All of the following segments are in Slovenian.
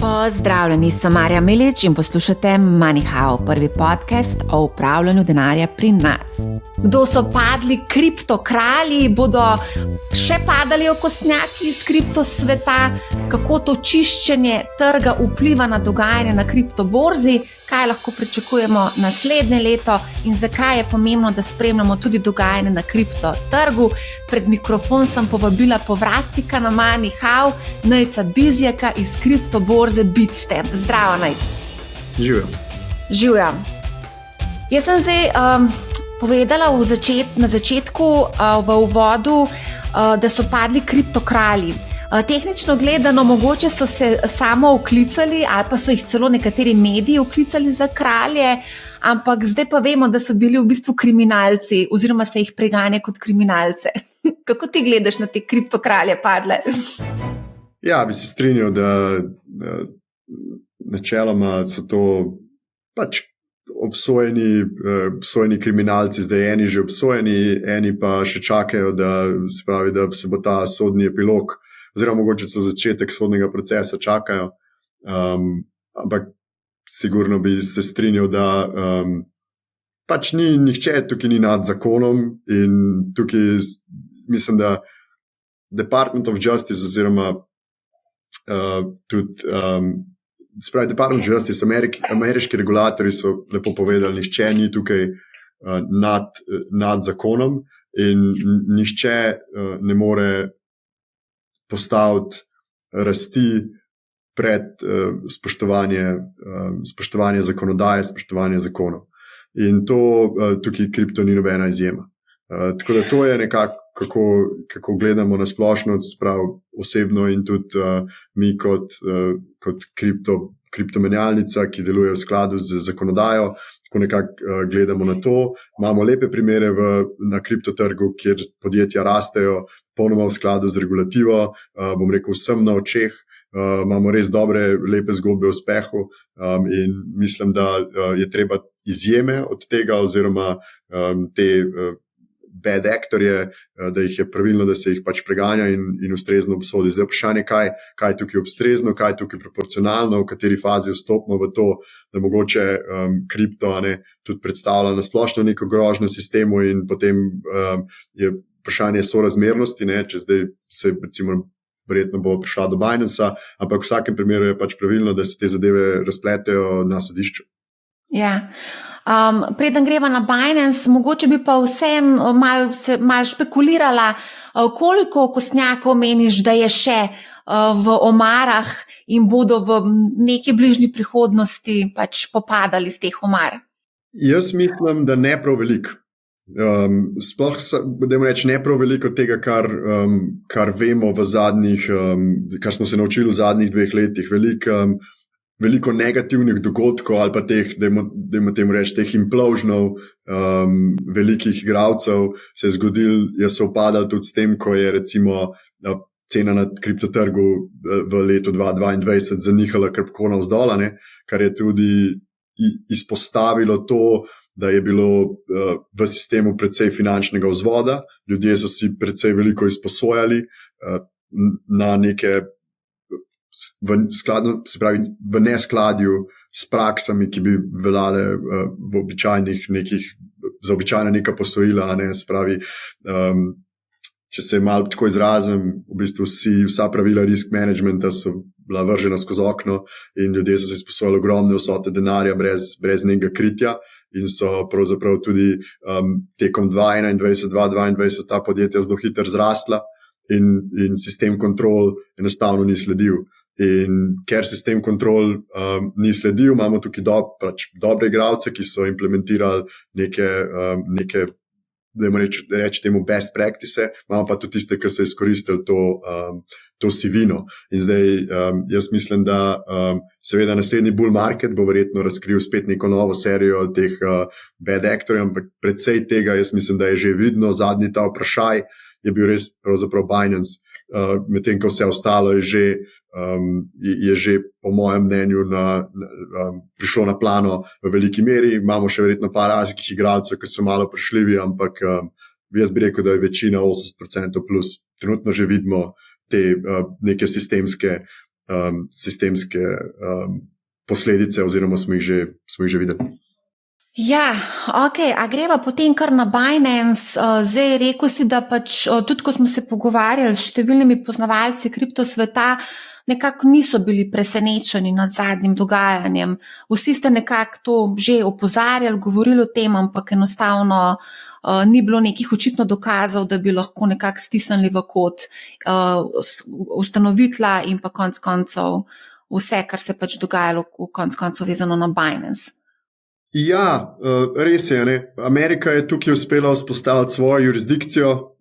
Pozdravljeni, sem Marja Milič in poslušate MoneyHow, prvi podcast o upravljanju denarja pri nas. Kdo so padli kriptokralji, bodo še padali okostnjaki iz kriptosveta, kako to čiščenje trga vpliva na dogajanje na kriptoborzi, kaj lahko pričakujemo naslednje leto in zakaj je pomembno, da spremljamo tudi dogajanje na kriptotrgu. Pred mikrofon sem povabila povratnika na MoneyHow, Nejca Bizjaka iz kriptoborze Bitstamp. Zdravo, Nejc. Živjo. Jaz sem zdaj povedala na začetku v uvodu, da so padli kriptokralji. Tehnično gledano, mogoče so se samo vklicali ali pa so jih celo nekateri mediji vklicali za kralje, ampak zdaj pa vemo, da so bili v bistvu kriminalci oziroma se jih preganja kot kriminalce. Kako ti gledaš na te kriptokralje padle? Ja, bi se strinjal, da načeloma so to pač obsojeni kriminalci, zdaj eni že obsojeni, eni pa še čakajo, da se bo ta sodni epilog oziroma mogoče so začetek sodnega procesa čakajo, ampak sigurno bi se strinjal, da pač nihče tukaj ni nad zakonom in tukaj mislim, da Department of Justice oziroma tudi Department of Justice, ameriški regulatorji so lepo povedali, nihče ni tukaj nad zakonom in nihče ne more postaviti rasti pred spoštovanje zakonodaje, spoštovanje zakonov. In to tukaj kripto ni nobena izjema. Tako da to je nekako, kako gledamo na splošno, osebno in tudi mi kot kriptomenjalnica, ki deluje v skladu z zakonodajo, tako nekako gledamo na to. Imamo lepe primere na kriptotrgu, kjer podjetja rastejo popolnoma v skladu z regulativo, bom rekel vsem na očeh. Imamo res dobre, lepe zgodbe o uspehu in mislim, da je treba izjeme od tega oziroma te bad actorje, da jih je pravilno, da se jih pač preganja in ustrezno obsodi. Zdaj vprašanje, kaj je tukaj ustrezno, kaj je tukaj proporcionalno, v kateri fazi vstopimo v to, da mogoče kripto tudi predstavlja na splošno neko grožnjo sistemu in potem je vprašanje sorazmernosti, če zdaj se recimo verjetno bo prišla do Binance, ampak v vsakem primeru je pač pravilno, da se te zadeve razpletejo na sodišču. Ja. Preden greva na Binance, mogoče bi pa vseeno malo špekulirala, koliko okostnjakov meniš, da je še v omarah in bodo v neki bližnji prihodnosti pač popadali z teh omar? Jaz mislim, da ne prav veliko. Sploh, dajmo reči, ne prav veliko tega, kar vemo v zadnjih, kar smo se naučili v zadnjih 2 letih, veliko negativnih dogodkov ali pa teh, dajmo temu reči, teh impložnov velikih igralcev se je zgodil, je se upadal tudi s tem, ko je recimo cena na kriptotrgu v letu 2022 zanihala krpko navzdol, kar je tudi izpostavilo to, da je bilo v sistemu precej finančnega vzvoda, ljudje so si precej veliko izposojali na neke v neskladju s praksami, ki bi veljale za običajna neka posojila, če se malo tako izrazim, v bistvu vsa pravila risk managementa so bila vržena skozi okno in ljudje so se izposojali ogromne vsote denarja brez nekega kritja in so pravzaprav tudi tekom 2021-2022 ta podjetja zelo hitro zrasla in sistem kontrol enostavno ni sledil. In ker sistem kontrol ni sledil, imamo tukaj dobre igralce, ki so implementirali neke dajmo reči temu best practice, imamo pa tudi tiste, ki so izkoristili to sivino. In zdaj jaz mislim, da seveda naslednji bull market bo verjetno razkril spet neko novo serijo teh bad actorjev, ampak predvsej tega jaz mislim, da je že vidno. Zadnji ta vprašaj je bil res pravzaprav Binance, medtem ko vse ostalo je že po mojem mnenju prišlo na plano v veliki meri. Imamo še verjetno par različnih igralcev, ki so malo prešljivi, ampak jaz bi rekel, da je večina 80% plus. Trenutno že vidimo te neke sistemske sistemske posledice, oziroma smo jih že videli. Ja, ok, a greva potem kar na Binance. Zdaj rekel si, da pač tudi ko smo se pogovarjali s številnimi poznavalci kriptosveta, nekako niso bili presenečeni nad zadnjim dogajanjem. Vsi ste nekako to že opozarjali, govorili o tem, ampak enostavno ni bilo nekih očitno dokazov, da bi lahko nekako stisnili v kot ustanovitla in pa konec koncev vse, kar se pač dogajalo v konec koncev vezano na Binance. Ja, res je. Ne? Amerika je tukaj uspela vzpostaviti svojo jurisdikcijo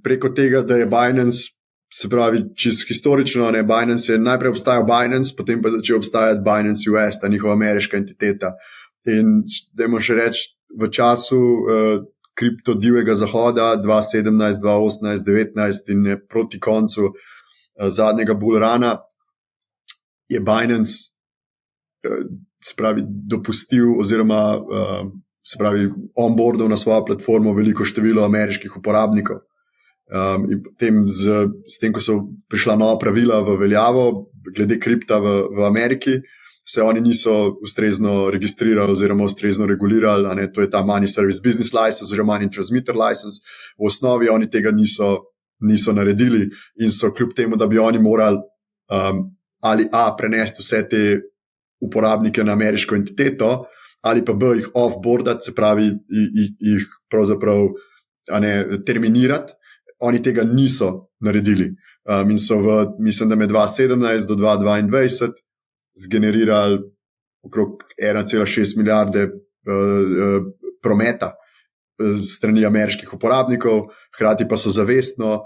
preko tega, da je Binance, se pravi, čisto historično, ne, Binance je najprej obstajal Binance, potem pa začel obstajati Binance US, ta njihova ameriška entiteta. In dajmo še reči, v času kriptodivjega zahoda 2017, 2018, 2019 in proti koncu zadnjega bull runa je Binance se pravi, dopustil oziroma se pravi, onboardal na svojo platformo veliko število ameriških uporabnikov. In potem s tem, ko so prišla nova pravila v veljavo glede kripta v Ameriki, se oni niso ustrezno registrirali oziroma ustrezno regulirali, a ne, to je ta Money Service Business License oziroma Money Transmitter License. V osnovi oni tega niso naredili in so kljub temu, da bi oni morali ali prenesti vse te uporabnike na ameriško entiteto, ali pa jih offboardati, se pravi, jih pravzaprav terminirati. Oni tega niso naredili. In so mislim, da med 2017 do 2022 zgenerirali okrog 1,6 milijarde prometa strani ameriških uporabnikov, hkrati pa so zavestno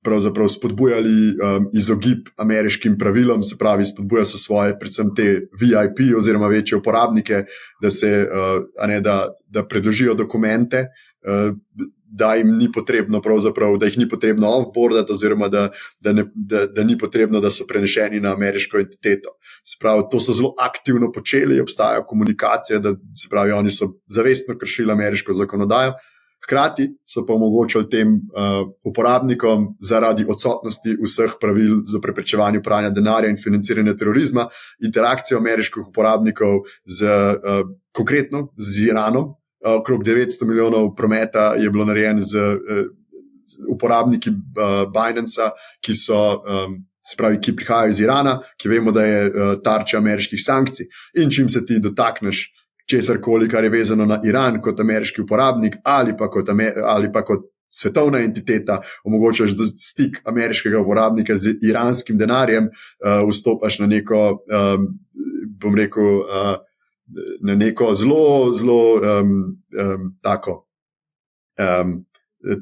pravzaprav spodbujali izogib ameriškim pravilom, se pravi, spodbujajo so svoje, predvsem te VIP oziroma večje uporabnike, da predložijo dokumente, da jim ni potrebno pravzaprav, da jih ni potrebno offboardati oziroma da ni potrebno, da so prenešeni na ameriško entiteto. Se pravi, to so zelo aktivno počeli, obstajajo komunikacije, da se pravi, oni so zavestno kršili ameriško zakonodajo. Hkrati so pa omogočili tem uporabnikom zaradi odsotnosti vseh pravil za preprečevanje pranja denarja in financiranja terorizma interakcijo ameriških uporabnikov konkretno z Iranom. Okrog 900 milijonov prometa je bilo narejen z uporabniki Binance, ki so se pravi, ki prihajajo iz Irana, ki vemo, da je tarča ameriških sankcij. In čim se ti dotakneš česarkoli, kar je vezano na Iran kot ameriški uporabnik ali pa kot svetovna entiteta, omogočaš stik ameriškega uporabnika z iranskim denarjem, vstopaš na neko, bom rekel, na neko zelo tako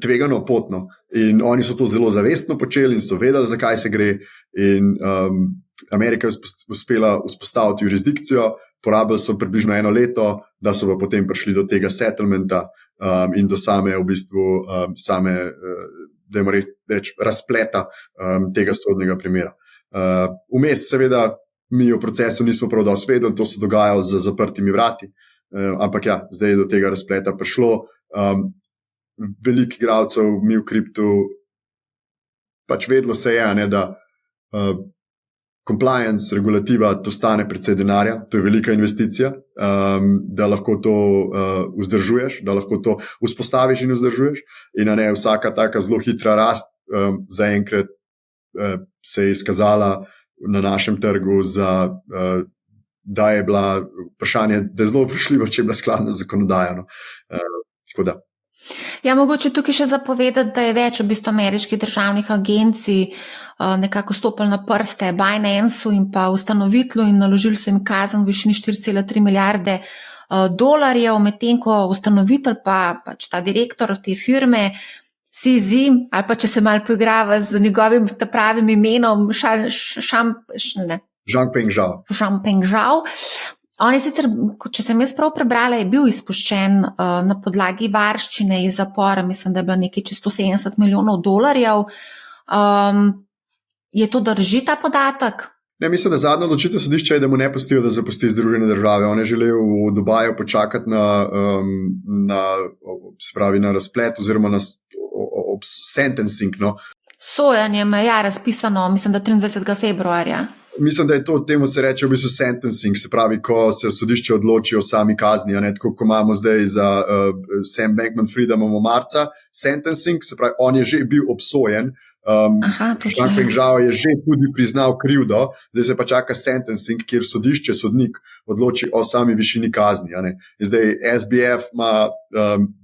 tvegano potno. In oni so to zelo zavestno počeli in so vedeli, zakaj se gre. In Amerika je uspela vzpostaviti jurisdikcijo, porabili so približno 1 leto, da so pa potem prišli do tega settlementa in do same, v bistvu, dajmo reči, razpleta tega sodnega primera. Vmes, seveda, mi v procesu nismo prav dosti vedeli, to se dogajalo za zaprtimi vrati, ampak ja, zdaj je do tega razpleta prišlo. Veliko igralcev, mi v kriptu, pač vedlo se je, ne, da compliance, regulativa, to stane precej denarja, to je velika investicija, da lahko to vzdržuješ, da lahko to vzpostaviš in vzdržuješ. In ne, vsaka taka zelo hitra rast zaenkrat se je izkazala na našem trgu da je bila vprašanje, da je zelo vprašljivo, če je bila skladna z zakonodajo. Tako da. Ja, mogoče tukaj še zapovedati, da je več v bistvu ameriških državnih agencij nekako stopili na prste Binance in pa ustanovitlu in naložili so jim kazen v višini 4,3 milijarde dolarjev, medtem ko ustanovitelj pač ta direktor te firme CZ, ali pa če se malo poigrava z njegovim pravim imenom Changpeng Zhao. On je sicer, če sem jaz prav prebrala, je bil izpuščen na podlagi varščine iz zapora, mislim, da je bilo nekaj čez 170 milijonov dolarjev. Je to drži ta podatek? Ne, mislim, da zadnja odločitev sodišča je, da mu ne pustijo, da zapusti Združene države. On je želel v Dubaju počakati na razplet oziroma na sentencing, no. Sojenje je razpisano, mislim, da 23. februarja. Mislim, da je to, temu se reče v bistvu sentencing, se pravi, ko se sodišče odloči o sami kazni, tako ko imamo zdaj za Sam Bankman-Fried, imamo marca sentencing, se pravi, on je že bil obsojen, Zhang Zhao je že tudi priznal krivdo, zdaj se pa čaka sentencing, kjer sodišče, sodnik odloči o sami višini kazni. In zdaj SBF ima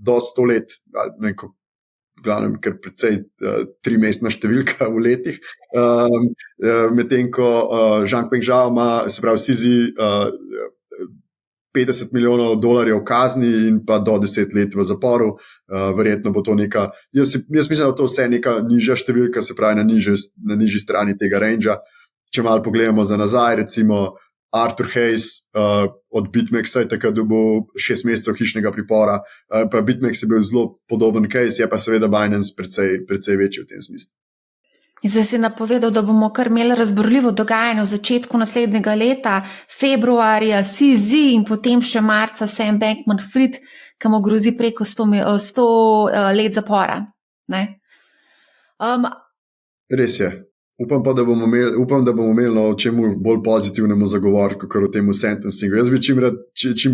do 100 let, neko glavnem, ker precej 3-mestna številka v letih, medtem ko Zhang Zhao ima, se pravi, CZ $50 milijonov kazni in pa do 10 let v zaporu, verjetno bo to neka, jaz mislim, da to vse neka nižja številka, se pravi na nižji strani tega rangea. Če malo pogledamo za nazaj, recimo Arthur Hayes od BitMEX-a je takrat dobil 6 mesecev hišnega pripora, pa BitMEX je bil zelo podoben case, je pa seveda Binance precej večji v tem smislu. In zdaj si napovedal, da bomo kar imeli razburljivo dogajanje v začetku naslednjega leta, februarja CZ in potem še marca Sam Bankman-Fried, ki mu grozi preko 100 let zapora. Ne? Res je. Upam, da bomo imeli o čemu bolj pozitivnemu zagovor, kot o temu sentencingu. Jaz bi čim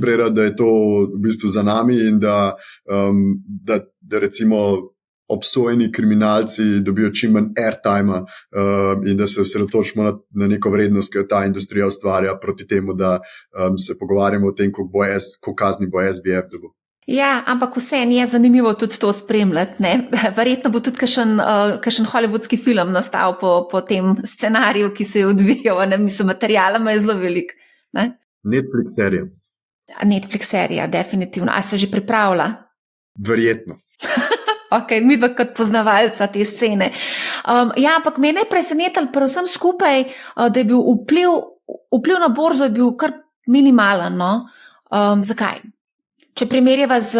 prej rad, da je to v bistvu za nami in da recimo obsojeni kriminalci dobijo čim manj airtime in da se osredotočimo na neko vrednost, ki jo ta industrija ustvarja, proti temu, da se pogovarjamo o tem, koliko kazni bo SBF dobil. Ja, ampak vseeno je zanimivo tudi to spremljati. Ne? Verjetno bo tudi kakšen hollywoodski film nastal po tem scenariju, ki se je odvijal. Mislim, materialama je zelo velik. Ne? Netflix serija, definitivno. A se že pripravlja? Verjetno. Ok, mi pa kot poznavalca te scene. Ja, ampak me je presenetilo predvsem skupaj, da je bil vpliv na borzo je bil kar minimalen. No? Zakaj? Če primerjava z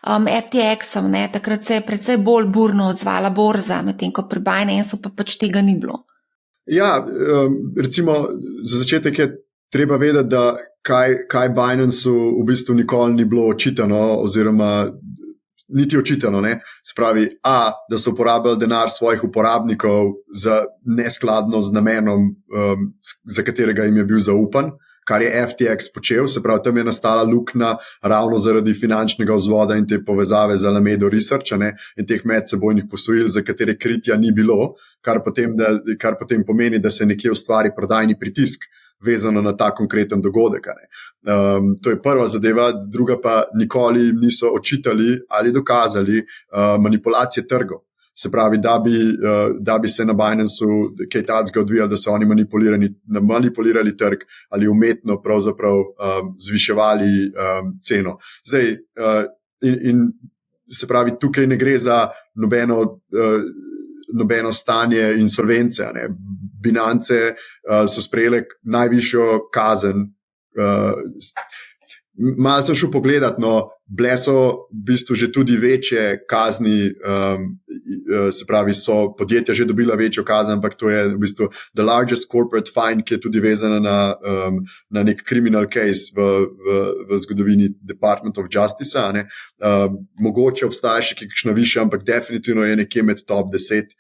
FTX-om, takrat se je precej bolj burno odzvala borza, medtem ko pri Binance pa pač tega ni bilo. Ja, recimo za začetek je treba vedeti, da kaj Binance-u v bistvu nikoli ni bilo očitano, oziroma niti očitano, se pravi, da so uporabljali denar svojih uporabnikov neskladno z namenom, za katerega jim je bil zaupan, kar je FTX počel, se pravi, tam je nastala luknja ravno zaradi finančnega vzvoda in te povezave z Alameda Research in teh medsebojnih posojil, za katere kritja ni bilo, kar potem pomeni, da se nekje ustvari prodajni pritisk vezano na ta konkreten dogodek. To je prva zadeva, druga pa nikoli niso očitali ali dokazali manipulacije trgov. Se pravi, da bi se na Binance-u kaj takega odvijali, da so oni manipulirali trg ali umetno pravzaprav zviševali ceno. Zdaj, in se pravi, tukaj ne gre za nobeno stanje insolvence. Binance so sprejele najvišjo kazen. Malo sem šel pogledat, bile so v bistvu že tudi večje kazni, se pravi, so podjetja že dobila večjo kazen, ampak to je v bistvu the largest corporate fine, ki je tudi vezana na nek criminal case v zgodovini Department of Justice. Mogoče obstaja še kakšna višja, ampak definitivno je nekje med top 10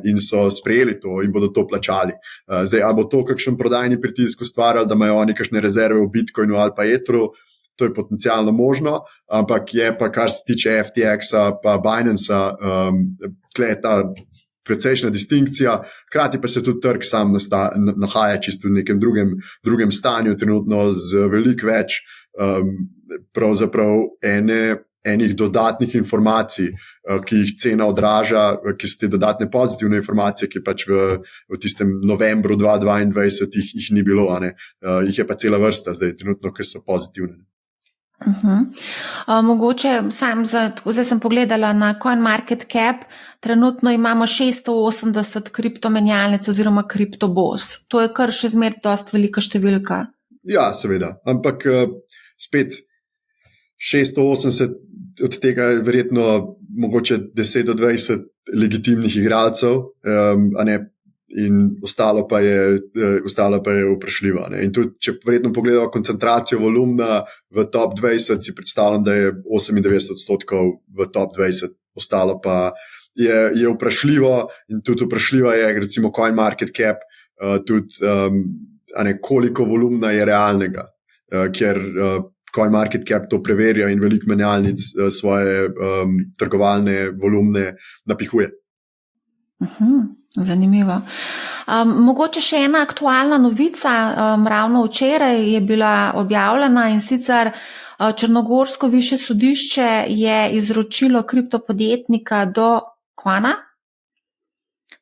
in so sprejeli to in bodo to plačali. Zdaj, ali bo to kakšen prodajni pritisk ustvarjal, da imajo oni kakšne rezerve v Bitcoinu ali pa Etheru, to je potencialno možno, ampak je pa, kar se tiče FTX-a pa Binance-a, tle je ta precejšnja distinkcija, hkrati pa se tudi trg sam nahaja čisto v nekem drugem stanju, trenutno z veliko več pravzaprav enih dodatnih informacij, ki jih cena odraža, ki so te dodatne pozitivne informacije, ki pač v tistem novembru 2022 jih ni bilo, jih je pa cela vrsta zdaj trenutno, ki so pozitivne. Mogoče zdaj sem pogledala na CoinMarketCap, trenutno imamo 680 kriptomenjalnic oziroma kriptoborz. To je kar še zmeraj dosti velika številka. Ja, seveda, ampak spet 680, od tega je verjetno mogoče 10 do 20 legitimnih igralcev, in ostalo pa je vprašljivo. In tudi, če verjetno pogledamo koncentracijo volumna v top 20, si predstavljam, da je 98% v top 20, ostalo pa je vprašljivo in tudi vprašljiva je recimo CoinMarketCap, tudi koliko volumna je realnega, ker CoinMarketCap to preverja in veliko menjalnic svoje trgovalne volumne napihuje. Zanimivo. Mogoče še ena aktualna novica, ravno včeraj je bila objavljena, in sicer Črnogorsko višje sodišče je izročilo kriptopodjetnika do Quana.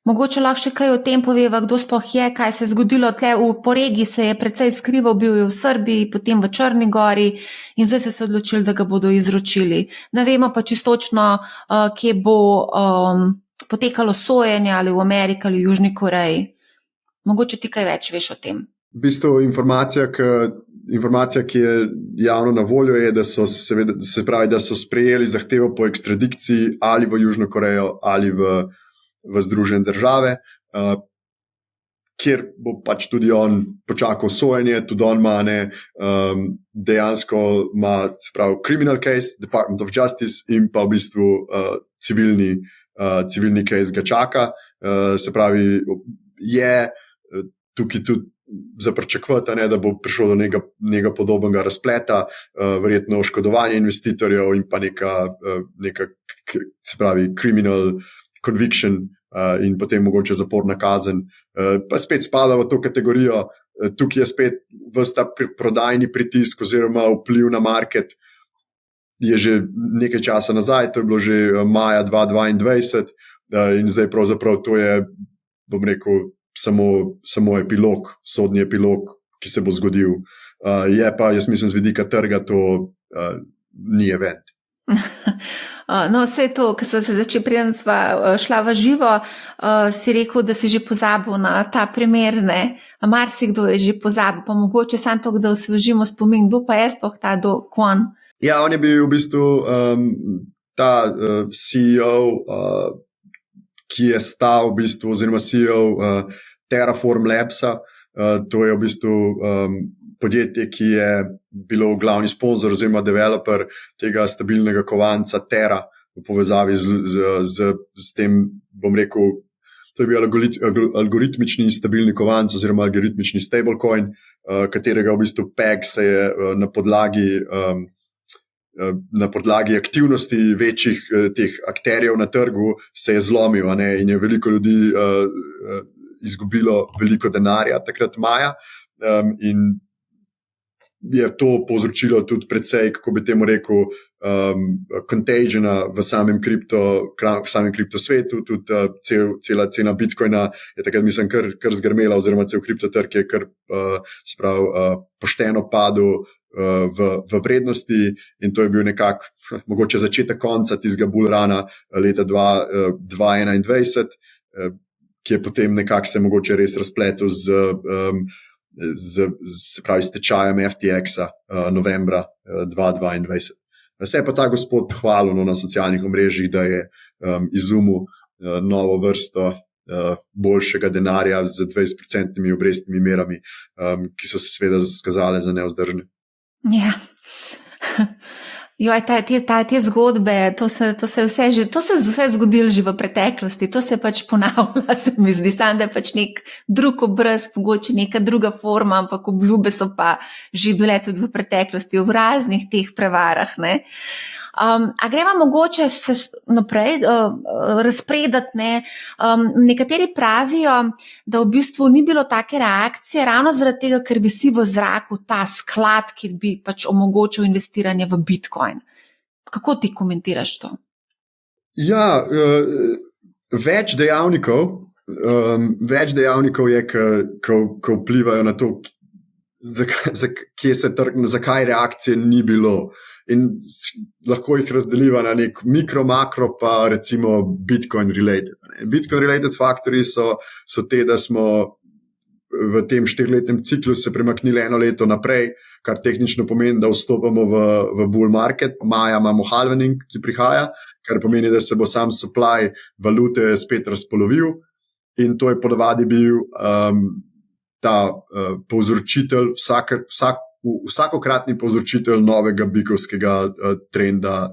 Mogoče lahko še kaj o tem poveva, kdo sploh je, kaj se je zgodilo tle po regiji, se je precej skrival, bil je v Srbiji, potem v Črni Gori in zdaj so se odločili, da ga bodo izročili. Ne vemo pa čistočno, kje bo potekalo sojenje, ali v Ameriki ali v Južni Koreji. Mogoče ti kaj več veš o tem? V bistvu informacija, ki je javno na voljo, je, da so da so sprejeli zahtevo po ekstradikciji ali v Južno Korejo ali v Združene države, kjer bo pač tudi on počakal sojenje, tudi on ima dejansko ima, se pravi, criminal case, Department of Justice, in pa v bistvu civilni case ga čaka. Se pravi, je tukaj tudi za pričakovati, da bo prišlo do nekega podobnega razpleta, verjetno oškodovanje investitorjev in pa neka se pravi, criminal conviction in potem mogoče zaporna kazen. Pa spet spada v to kategorijo, tukaj je spet vsta prodajni pritisk oziroma vpliv na market, je že nekaj časa nazaj, to je bilo že maja 2022 in zdaj pravzaprav to je, bom rekel, samo epilog, sodni epilog, ki se bo zgodil. Je pa, jaz mislim, z vidika trga to ni event. No, vse to, ko so se začeli, preden sva šla v živo, si rekel, da si že pozabil na ta primer, ne? Marsikdo je že pozabil, pa mogoče samo to, da osvežimo spomin, kdo pa je sploh ta Do Kwon? Ja, on je bil v bistvu ta CEO, ki je stal v bistvu, oziroma CEO Terraform Labsa, to je v bistvu podjetje, ki je bilo glavni sponzor oziroma developer tega stabilnega kovanca Terra v povezavi z tem, bom rekel, to je bil algoritmični stabilni kovanc oziroma algoritmični stablecoin, katerega v bistvu PEG se je na podlagi aktivnosti večjih teh akterjev na trgu se je zlomil, in je veliko ljudi izgubilo veliko denarja takrat maja, in je to povzročilo tudi precej, kako bi temu rekel, contagiona v samem kriptosvetu, tudi cela cena Bitcoina je takrat, mislim, kar zgrmela, oziroma cel kriptotrg je kar pošteno padel v vrednosti, in to je bil nekako mogoče začetek konca tistega bull runa leta 2021, ki je potem nekako se mogoče res razpletel se pravi, stečajem FTX-a novembra 2022. Se je pa ta gospod hvalil na socialnih omrežjih, da je izumil novo vrsto boljšega denarja z 20% obrestnimi merami, ki so se seveda skazale za nevzdržne. Ja. Joj, te zgodbe, to se vse zgodilo že v preteklosti, to se pač ponavlja, se mi zdi, samo da je pač nek drug obraz, mogoče neka druga forma, ampak obljube so pa že bile tudi v preteklosti, v raznih teh prevarah, ne. A greva mogoče se naprej razpredati, ne. Nekateri pravijo, da v bistvu ni bilo take reakcije ravno zaradi tega, ker visi v zraku ta sklad, ki bi pač omogočil investiranje v Bitcoin. Kako ti komentiraš to? Ja, več dejavnikov je, ko vplivajo na to, zakaj reakcije ni bilo. In lahko jih razdeliva na nek mikro, makro, pa recimo Bitcoin related. Bitcoin related faktori so te, da smo v tem 4-letnem ciklu se premaknili 1 leto naprej, kar tehnično pomeni, da vstopamo v bull market. Maja imamo halvening, ki prihaja, kar pomeni, da se bo sam supply valute spet razpolovil, in to je ponavadi bil ta povzročitelj, vsak vsakokratni povzročitelj novega bikovskega trenda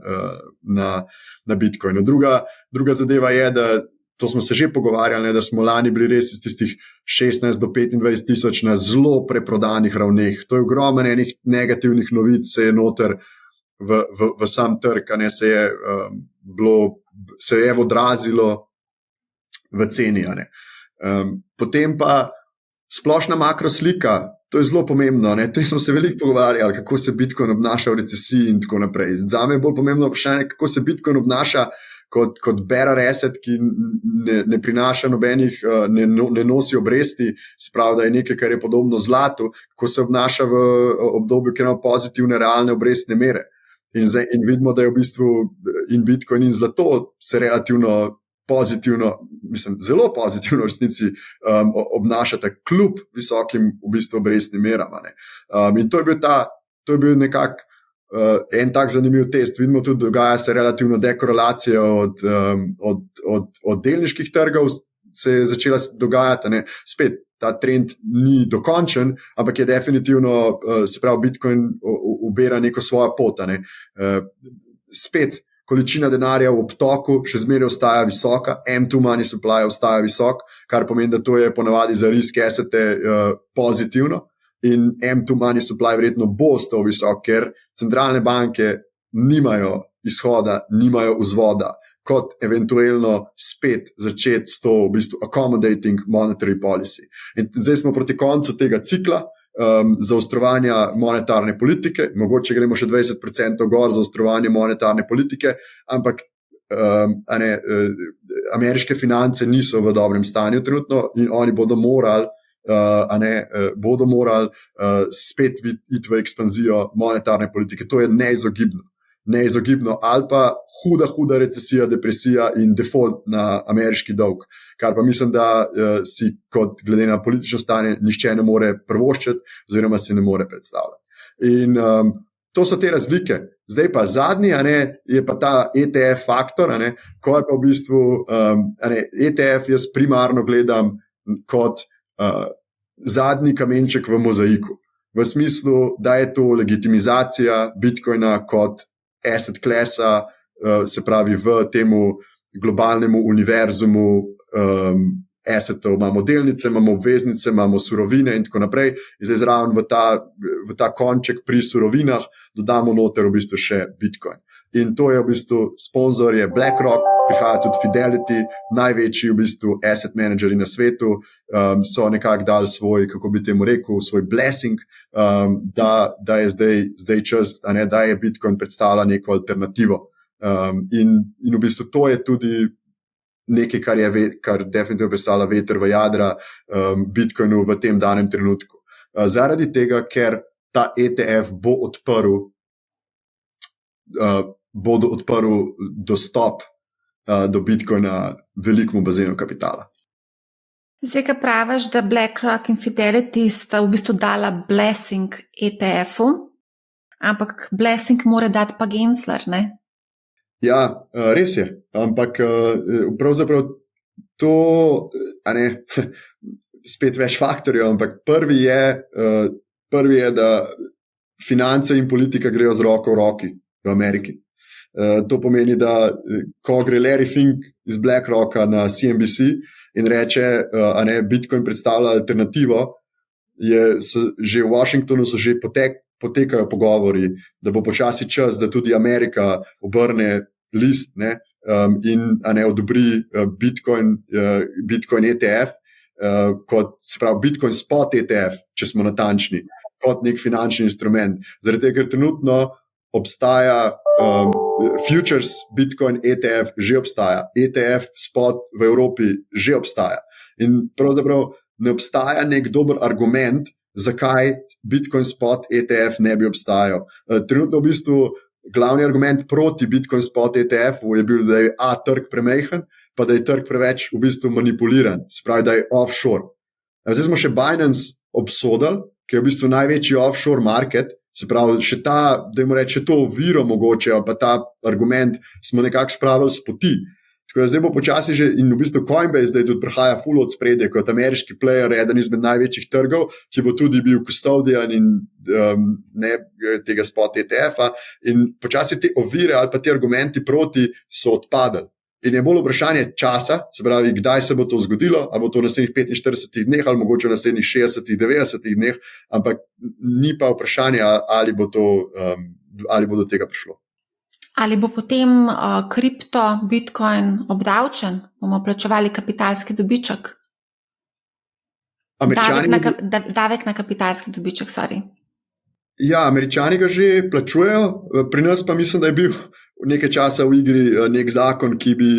na Bitcoinu. Druga zadeva je, da to smo se že pogovarjali, da smo lani bili res iz tistih 16 do 25 tisoč na zelo preprodanih ravneh. To je ogromno enih negativnih novic, se je noter v sam trg, se je odrazilo v ceni. Potem pa splošna makroslika, to je zelo pomembno. To smo se veliko pogovarjali, kako se Bitcoin obnaša v recesiji in tako naprej. Zame je bolj pomembno vprašanje, kako se Bitcoin obnaša kot bearer asset, ki ne prinaša nobenih, ne nosi obresti, se pravi, da je nekaj, kar je podobno zlatu, kako se obnaša v obdobju, ki ima pozitivne realne obrestne mere. In vidimo, da je v bistvu in Bitcoin in zlato se relativno pozitivno, zelo pozitivno v resnici obnašata kljub visokim v bistvu obrestnim meram. In to je bil nekako en tak zanimiv test. Vidimo tudi, dogaja se relativno dekorelacija od delniških trgov, se je začela dogajati. Spet, ta trend ni dokončen, ampak je definitivno, se pravi, Bitcoin ubira neko svojo pot. Spet, količina denarja v obtoku še zmeraj ostaja visoka, M2 money supply ostaja visok, kar pomeni, da to je ponavadi za risk assete pozitivno. In M2 money supply verjetno bo ostal visok, ker centralne banke nimajo izhoda, nimajo vzvoda, kot eventualno spet začeti s to v bistvu accommodating monetary policy. In zdaj smo proti koncu tega cikla zaostrovanja monetarne politike, mogoče gremo še 20% gor zaostrovanje monetarne politike, ampak ameriške finance niso v dobrem stanju trenutno in oni bodo morali spet iti v ekspanzijo monetarne politike. To je neizogibno, ali pa huda recesija, depresija in default na ameriški dolg, kar pa mislim, da si kot glede na politično stanje nihče ne more privoščiti oziroma si ne more predstavljati. In to so te razlike. Zdaj pa zadnji, je pa ta ETF faktor, ko je pa v bistvu ETF jaz primarno gledam kot zadnji kamenček v mozaiku. V smislu, da je to legitimizacija Bitcoina kot asset classa, se pravi v temu globalnemu univerzumu assetov. Imamo delnice, imamo obveznice, imamo surovine in tako naprej. In zdaj zraven v ta konček pri surovinah dodamo noter v bistvu še Bitcoin. In to je v bistvu sponzor je BlackRock, prihaja tudi Fidelity, največji v bistvu asset manageri na svetu, so nekako dali svoj, kako bi temu rekel, svoj blessing, da je zdaj čas, da je Bitcoin predstavlja neko alternativo. In v bistvu to je tudi nekaj, kar definitivno predstavlja veter v jadra Bitcoinu v tem danem trenutku. Zaradi tega, ker ta ETF bodo odprl dostop do Bitcoina velikemu bazenu kapitala. Zdaj, ko praviš, da BlackRock in Fidelity sta v bistvu dala blessing ETF-u, ampak blessing mora dati pa Gensler, ne? Ja, res je, ampak pravzaprav to, spet več faktorjev, ampak prvi je, da finance in politika grejo z roko v roki v Ameriki. To pomeni, da ko gre Larry Fink iz BlackRocka na CNBC in reče, Bitcoin predstavlja alternativo, že v Washingtonu so že potekajo pogovori, da bo počasi čas, da tudi Amerika obrne list in odobri Bitcoin ETF, kot se pravi Bitcoin spot ETF, če smo natančni, kot nek finančni instrument. Zaradi tega, ker trenutno obstaja futures Bitcoin ETF že obstaja, ETF spot v Evropi že obstaja. In pravzaprav ne obstaja nek dober argument, zakaj Bitcoin spot ETF ne bi obstajal. Trenutno v bistvu glavni argument proti Bitcoin spot ETF-u je bil, da je trg premajhen, pa da je trg preveč v bistvu manipuliran, se pravi, da je offshore. Zdaj smo še Binance obsodili, ki je v bistvu največji offshore market, se pravi, še to oviro mogoče, pa ta argument smo nekako spravili s poti. Zdaj bo počasi že in v bistvu Coinbase zdaj tudi prihaja full od spredje kot ameriški player, eden izmed največjih trgov, ki bo tudi bil custodian in tega spot ETF-a in počasi te ovire ali pa te argumenti proti so odpadali. In je bolj vprašanje časa, se pravi, kdaj se bo to zgodilo, ali bo to v naslednjih 45 dneh, ali mogoče v naslednjih 60-90 dneh, ampak ni pa vprašanje, ali bo do tega prišlo. Ali bo potem kripto, Bitcoin obdavčen? Bomo plačevali kapitalski dobiček? Davek na kapitalski dobiček, sorry. Ja, Američani ga že plačujejo, pri nas pa mislim, da je bil nekaj časa v igri nek zakon, ki bi.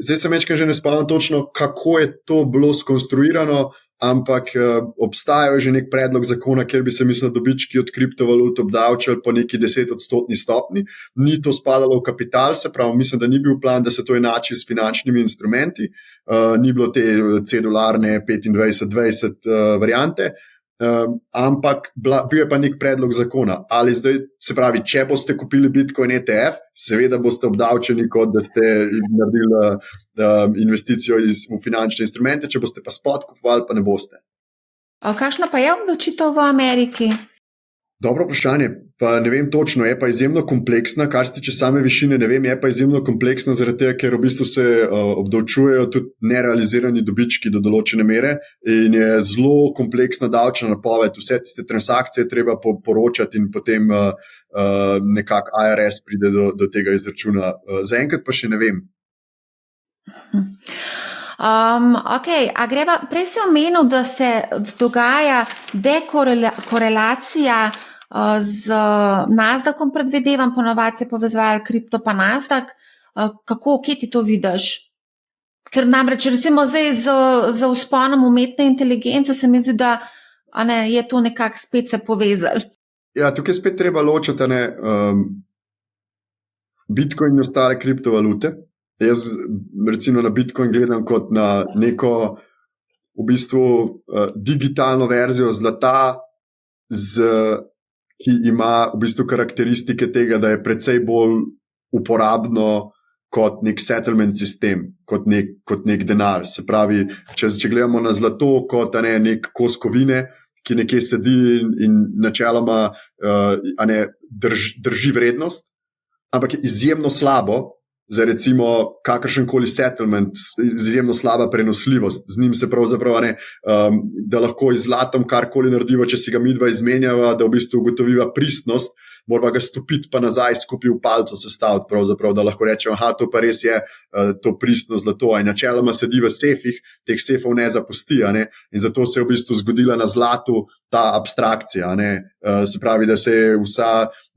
Zdaj se večkrat že ne spomnim točno, kako je to bilo skonstruirano, ampak obstaja že nek predlog zakona, kjer bi se, mislim, dobički od kriptovalut obdavčali po neki 10% stopni. Ni to spadalo v kapital, se pravi, mislim, da ni bil plan, da se to enači s finančnimi instrumenti, ni bilo te cedularne 25-20 variante. Ampak bil je pa nek predlog zakona. Ali zdaj, se pravi, če boste kupili Bitcoin ETF, seveda boste obdavčeni, kot da ste naredili investicijo v finančne instrumente, če boste pa spot kupovali, pa ne boste. Kakšna pa je obdavčitev v Ameriki? Dobro vprašanje, pa ne vem točno, je pa izjemno kompleksna, kar se tiče same višine, ne vem, je pa izjemno kompleksna zaradi tega, ker v bistvu se obdavčujejo tudi nerealizirani dobički do določene mere in je zelo kompleksna davčna napoved, vse tiste transakcije treba poročati in potem nekako IRS pride do tega izračuna. Zaenkrat pa še ne vem. Prej si omenil, da se dogaja dekorelacija z Nasdaqom, predvidevam, ponovadi se povezovali kripto pa Nasdaq. Kje ti to vidiš? Ker namreč recimo zdaj z vzponom umetne inteligence se mi zdi, da je to nekako spet se povezalo. Ja, tukaj spet treba ločiti Bitcoin in ostale kriptovalute. Jaz recimo na Bitcoin gledam kot na neko v bistvu digitalno verzijo zlata, ki ima v bistvu karakteristike tega, da je precej bolj uporabno kot nek settlement sistem, kot nek denar. Se pravi, če gledamo na zlato kot nek kos kovine, ki nekje sedi in načeloma drži vrednost, ampak je izjemno slabo za recimo kakršenkoli settlement, izjemno slaba prenosljivost. Z njim se pravzaprav da lahko z zlatom karkoli narediva, če si ga midva izmenjava, da v bistvu ugotoviva pristnost, morava ga stopiti pa nazaj skupaj v palco sestaviti, pravzaprav, da lahko rečemo, to pa res je to pristno zlato. In načeloma sedi v sefih, teh sefov ne zapusti, in zato se je v bistvu zgodila na zlatu ta abstrakcija, se pravi, da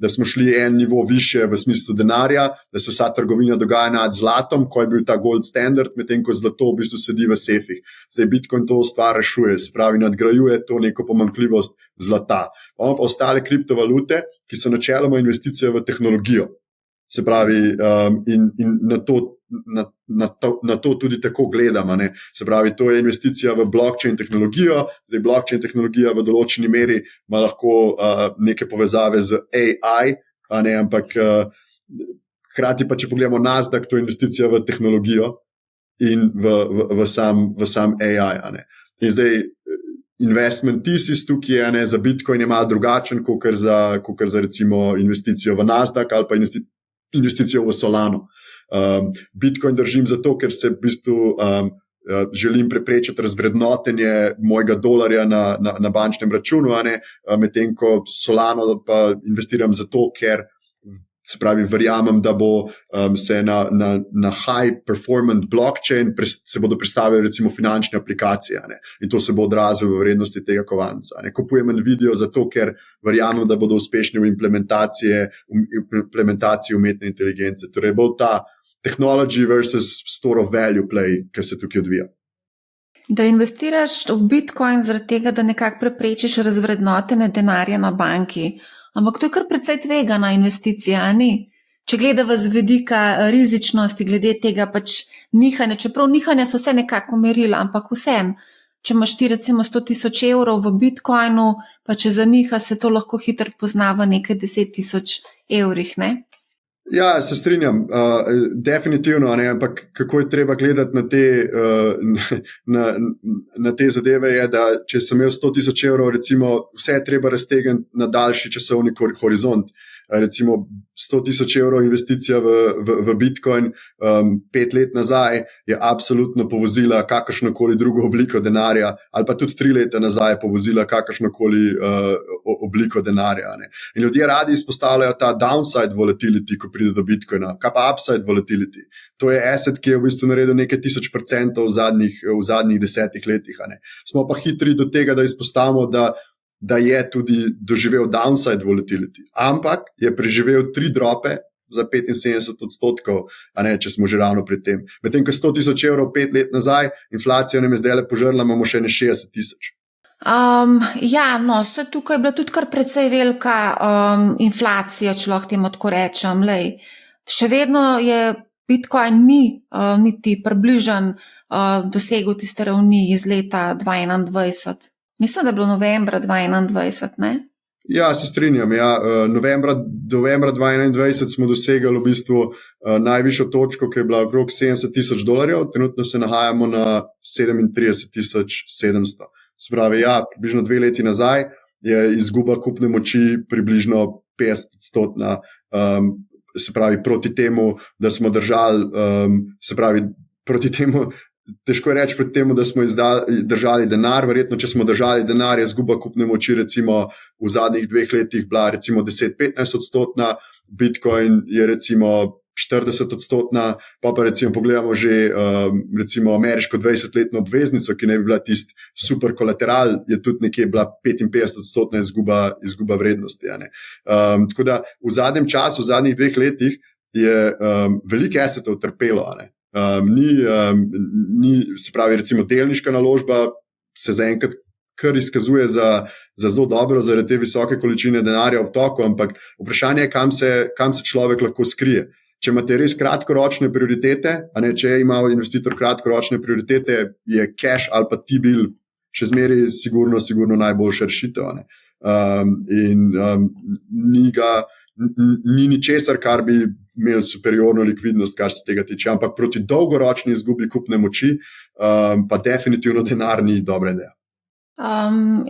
smo šli en nivo više v smislu denarja, da se vsa trgovina dogaja nad zlatom, ko je bil ta gold standard, medtem ko zlato v bistvu sedi v sefih. Zdaj Bitcoin to stvar rešuje, se pravi, nadgrajuje to neko pomanjkljivost zlata. Pa ostale kriptovalute, ki so načeloma investicije v tehnologijo. Se pravi, in na to tudi tako gledam. Se pravi, to je investicija v blockchain tehnologijo. Zdaj, blockchain tehnologija v določeni meri ima lahko neke povezave z AI, ampak hkrati pa, če pogledamo Nasdaq, to je investicija v tehnologijo in v sam AI. In zdaj, investment thesis tukaj je za Bitcoin je malo drugačen, kot za recimo investicijo v Nasdaq ali pa investicijo v Solano. Bitcoin držim zato, ker se v bistvu želim preprečiti razvrednotenje mojega dolarja na bančnem računu, medtem ko Solano pa investiram zato, ker se pravi, verjamem, da bo se na high performant blockchain se bodo predstavili recimo finančne aplikacije, in to se bo odrazilo v vrednosti tega kovanca. Kupujem Nvidio zato, ker verjamem, da bodo uspešni v implementaciji umetne inteligence. Torej bo ta technology versus store of value play, ki se tukaj odvija. Da investiraš v Bitcoin zaradi tega, da nekako preprečiš razvrednotenje denarja na banki. Ampak to je kar precej tvegana investicija, ni? Če gledava z vidika rizičnosti, glede tega pač nihanja, čeprav nihanja so vse nekako merila, ampak vseeno, če imaš ti recimo 100,000 evrov v Bitcoinu, pa če zaniha, se to lahko hitro pozna v nekaj 10,000 evrih, ne? Ja, se strinjam, definitivno, ne, ampak kako je treba gledati na te zadeve, je, da če sem imel 100,000 evrov, recimo, vse je treba raztegniti na daljši časovni horizont. Recimo 100,000 evrov investicija v Bitcoin 5 let nazaj je absolutno povozila kakršnokoli drugo obliko denarja, ali pa tudi 3 leta nazaj je povozila kakršnokoli obliko denarja. Ne. In ljudje radi izpostavljajo ta downside volatility, ko pride do Bitcoina. Kaj pa upside volatility? To je asset, ki je v bistvu naredil nekaj 1000% v zadnjih 10 letih. Ne. Smo pa hitri do tega, da izpostavimo, da je tudi doživel downside volatility, ampak je preživel 3 drope za 75%, a ne, če smo že ravno pri tem. Medtem ko 100,000 evrov 5 let nazaj, inflacija nam je zdaj le požrla, imamo še ne 60,000. Ja, no, tukaj je bila tudi kar precej velika inflacija, če lahko temu tako rečem. Lej, še vedno je Bitcoin niti približen dosegel tiste ravni iz leta 2021. Mislim, da je bilo novembra 2021, ne? Ja, se strinjam. Ja. Novembra 2021 smo dosegli v bistvu najvišjo točko, ki je bila okrog $70,000. Trenutno se nahajamo na 37,700. Se pravi, ja, približno 2 leti nazaj je izguba kupne moči približno 50%. Se pravi, proti temu, da smo držali, težko je reči pred tem, da smo držali denar. Verjetno, če smo držali denar, je izguba kupne moči recimo v zadnjih 2 letih bila recimo 10-15%, Bitcoin je recimo 40%, pa recimo pogledamo že recimo ameriško 20-letno obveznico, ki ne bi bila tisti super kolateral, je tudi nekje bila 55% izguba vrednosti. Tako da v zadnjem času, v zadnjih 2 letih je veliko assetov trpelo. Se pravi, recimo delniška naložba se zaenkrat kar izkazuje za zelo dobro zaradi te visoke količine denarja v toku, ampak vprašanje je, kam se človek lahko skrije. Če imate res kratkoročne prioritete, če ima investitor kratkoročne prioritete, je cash ali pa T-bill še zmeraj sigurno najboljša rešitev. Ni ničesar, kar bi imeli superiorno likvidnost, kar se tega tiče, ampak proti dolgoročni izgubi kupne moči pa definitivno denar ni dobra ideja.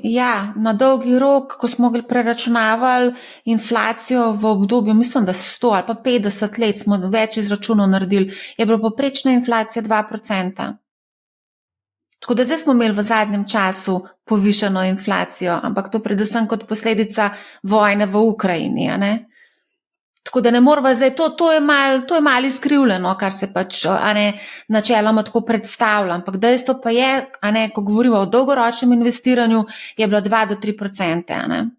Ja, na dolgi rok, ko smo preračunavali inflacijo v obdobju, mislim, da 100 ali pa 50 let, smo več izračunov naredili, je bila povprečna inflacija 2%. Tako da zdaj smo imeli v zadnjem času povišano inflacijo, ampak to predvsem kot posledica vojne v Ukrajini, ne? Tako da ne moramo zdaj, to je malo izkrivljeno, kar se pač načeloma tako predstavlja, ampak dejstvo pa je, ko govorimo o dolgoročnem investiranju, je bilo 2-3%.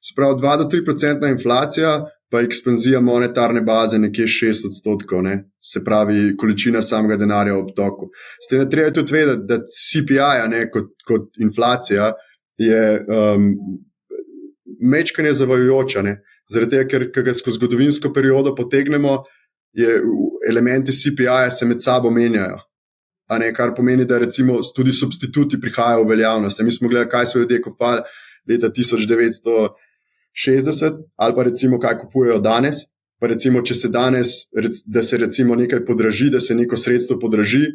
Se pravi, 2-3% inflacija, pa ekspanzija monetarne baze nekje 6%, ne? Se pravi, količina samega denarja v obtoku. Treba tudi vedeti, da CPI kot inflacija je mečkanje zavajajoča, ne? Zaradi tega, ker ga skozi zgodovinsko periodo potegnemo, elementi CPI-ja se med sabo menjajo. Kar pomeni, da recimo tudi substituti prihajajo v veljavnost. Mi smo gledali, kaj so ljudje kupovali leta 1960 ali pa recimo, kaj kupujejo danes. Pa recimo, če se danes, da se recimo nekaj podraži, da se neko sredstvo podraži,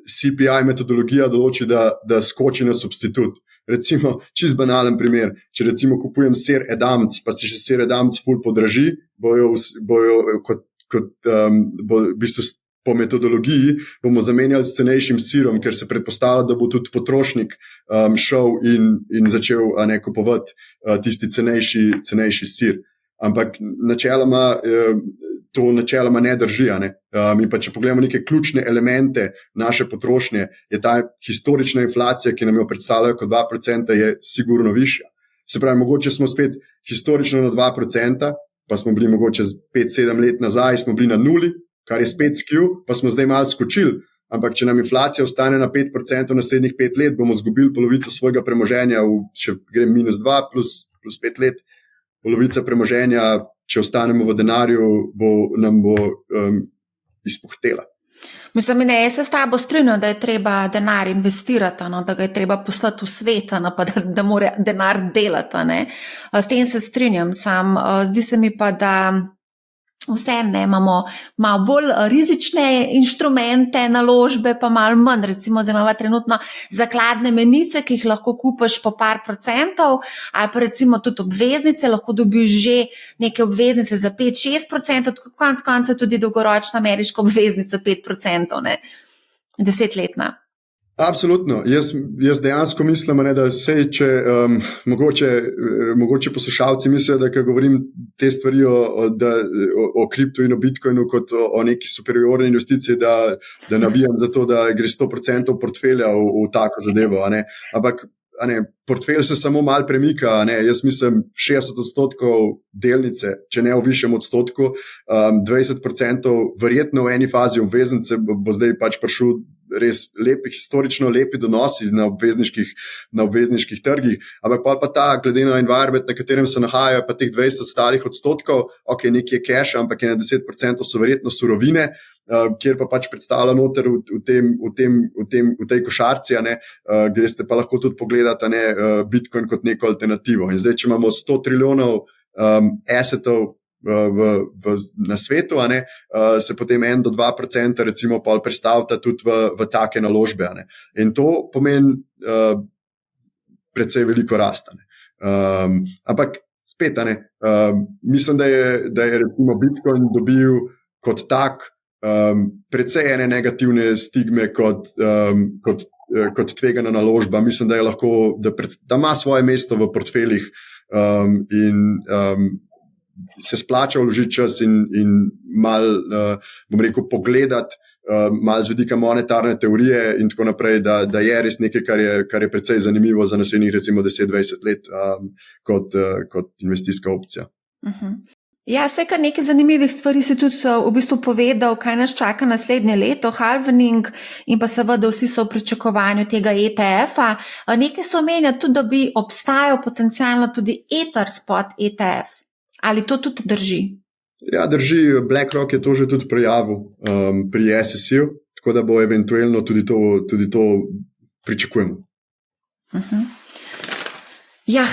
CPI metodologija določi, da skoči na substitut. Recimo, čist banalen primer, če recimo kupujem sir Edamc, pa se še sir Edamc ful podraži, bojo v bistvu po metodologiji bomo zamenjali s cenejšim sirom, ker se predpostavlja, da bo tudi potrošnik šel in začel kupovati tisti cenejši sir. Ampak to načeloma ne drži. Mi pa, če pogledamo neke ključne elemente naše potrošnje, je ta historična inflacija, ki nam jo predstavljajo kot 2%, je sigurno višja. Se pravi, mogoče smo spet historično na 2%, pa smo bili mogoče 5-7 let nazaj, smo bili na 0, kar je spet skew, pa smo zdaj malo skočili. Ampak, če nam inflacija ostane na 5% v naslednjih 5 let, bomo izgubili polovico svojega premoženja, če gre -2 plus 5 let. Polovica premoženja, če ostanemo v denarju, nam bo izpuhtela. Mislim, jaz se s tabo strinjam, da je treba denar investirati, da ga je treba poslati v svet, pa da mora denar delati. S tem se strinjam, zdi se mi pa, da vse ne, imamo malo bolj rizične inštrumente, naložbe, pa malo manj. Recimo, zdaj imamo trenutno zakladne menice, ki jih lahko kupiš po par procentov, ali pa recimo tudi obveznice, lahko dobiš že neke obveznice za 5-6%, konec koncev tudi dolgoročna ameriška obveznica 5%, ne, 10-letna. Absolutno. Jaz dejansko mislim, ne, da sej, če mogoče poslušalci mislijo, da ko govorim te stvari o kriptu in o Bitcoinu kot o neki superiorni investiciji, da navijam za to, da gre 100% portfelja v tako zadevo. Ampak portfelj se samo malo premika. Jaz mislim 60% delnice, če ne v višjem odstotku, 20% verjetno v eni fazi obveznice bo zdaj pač prišel res historično lepi donosi na obvezniških trgih, ampak pa ta, glede na environment, na katerem se nahajajo, pa teh 20 ostalih odstotkov, ok, nekaj je cash, ampak je na 10% so verjetno surovine, kjer pa pač predstavlja noter v tej košarci, gre pa lahko tudi pogledati Bitcoin kot neko alternativo. In zdaj, če imamo 100 trilijonov assetov na svetu, se potem 1-2% recimo pol predstavlja tudi v take naložbe. In to pomeni precej veliko rast. Ampak spet, mislim, da je recimo Bitcoin dobil kot tak precej ene negativne stigme kot tvegana naložba. Mislim, da je lahko, da ima svoje mesto v portfeljih in se splača vložiti čas in malo, bom rekel, pogledati malo z vidika monetarne teorije in tako naprej, da je res nekaj, kar je precej zanimivo za naslednjih recimo 10-20 let kot investicijska opcija. Ja, vse kar nekaj zanimivih stvari si tudi v bistvu povedal, kaj nas čaka naslednje leto, halvening in pa seveda vsi so v pričakovanju tega ETF-a. Nekaj se omenja tudi, da bi obstajal potencialno tudi Ether spot ETF. Ali to tudi drži? Ja, drži. BlackRock je to že tudi prijavil pri SEC-u, tako da bo eventualno tudi to pričakujemo. Ja,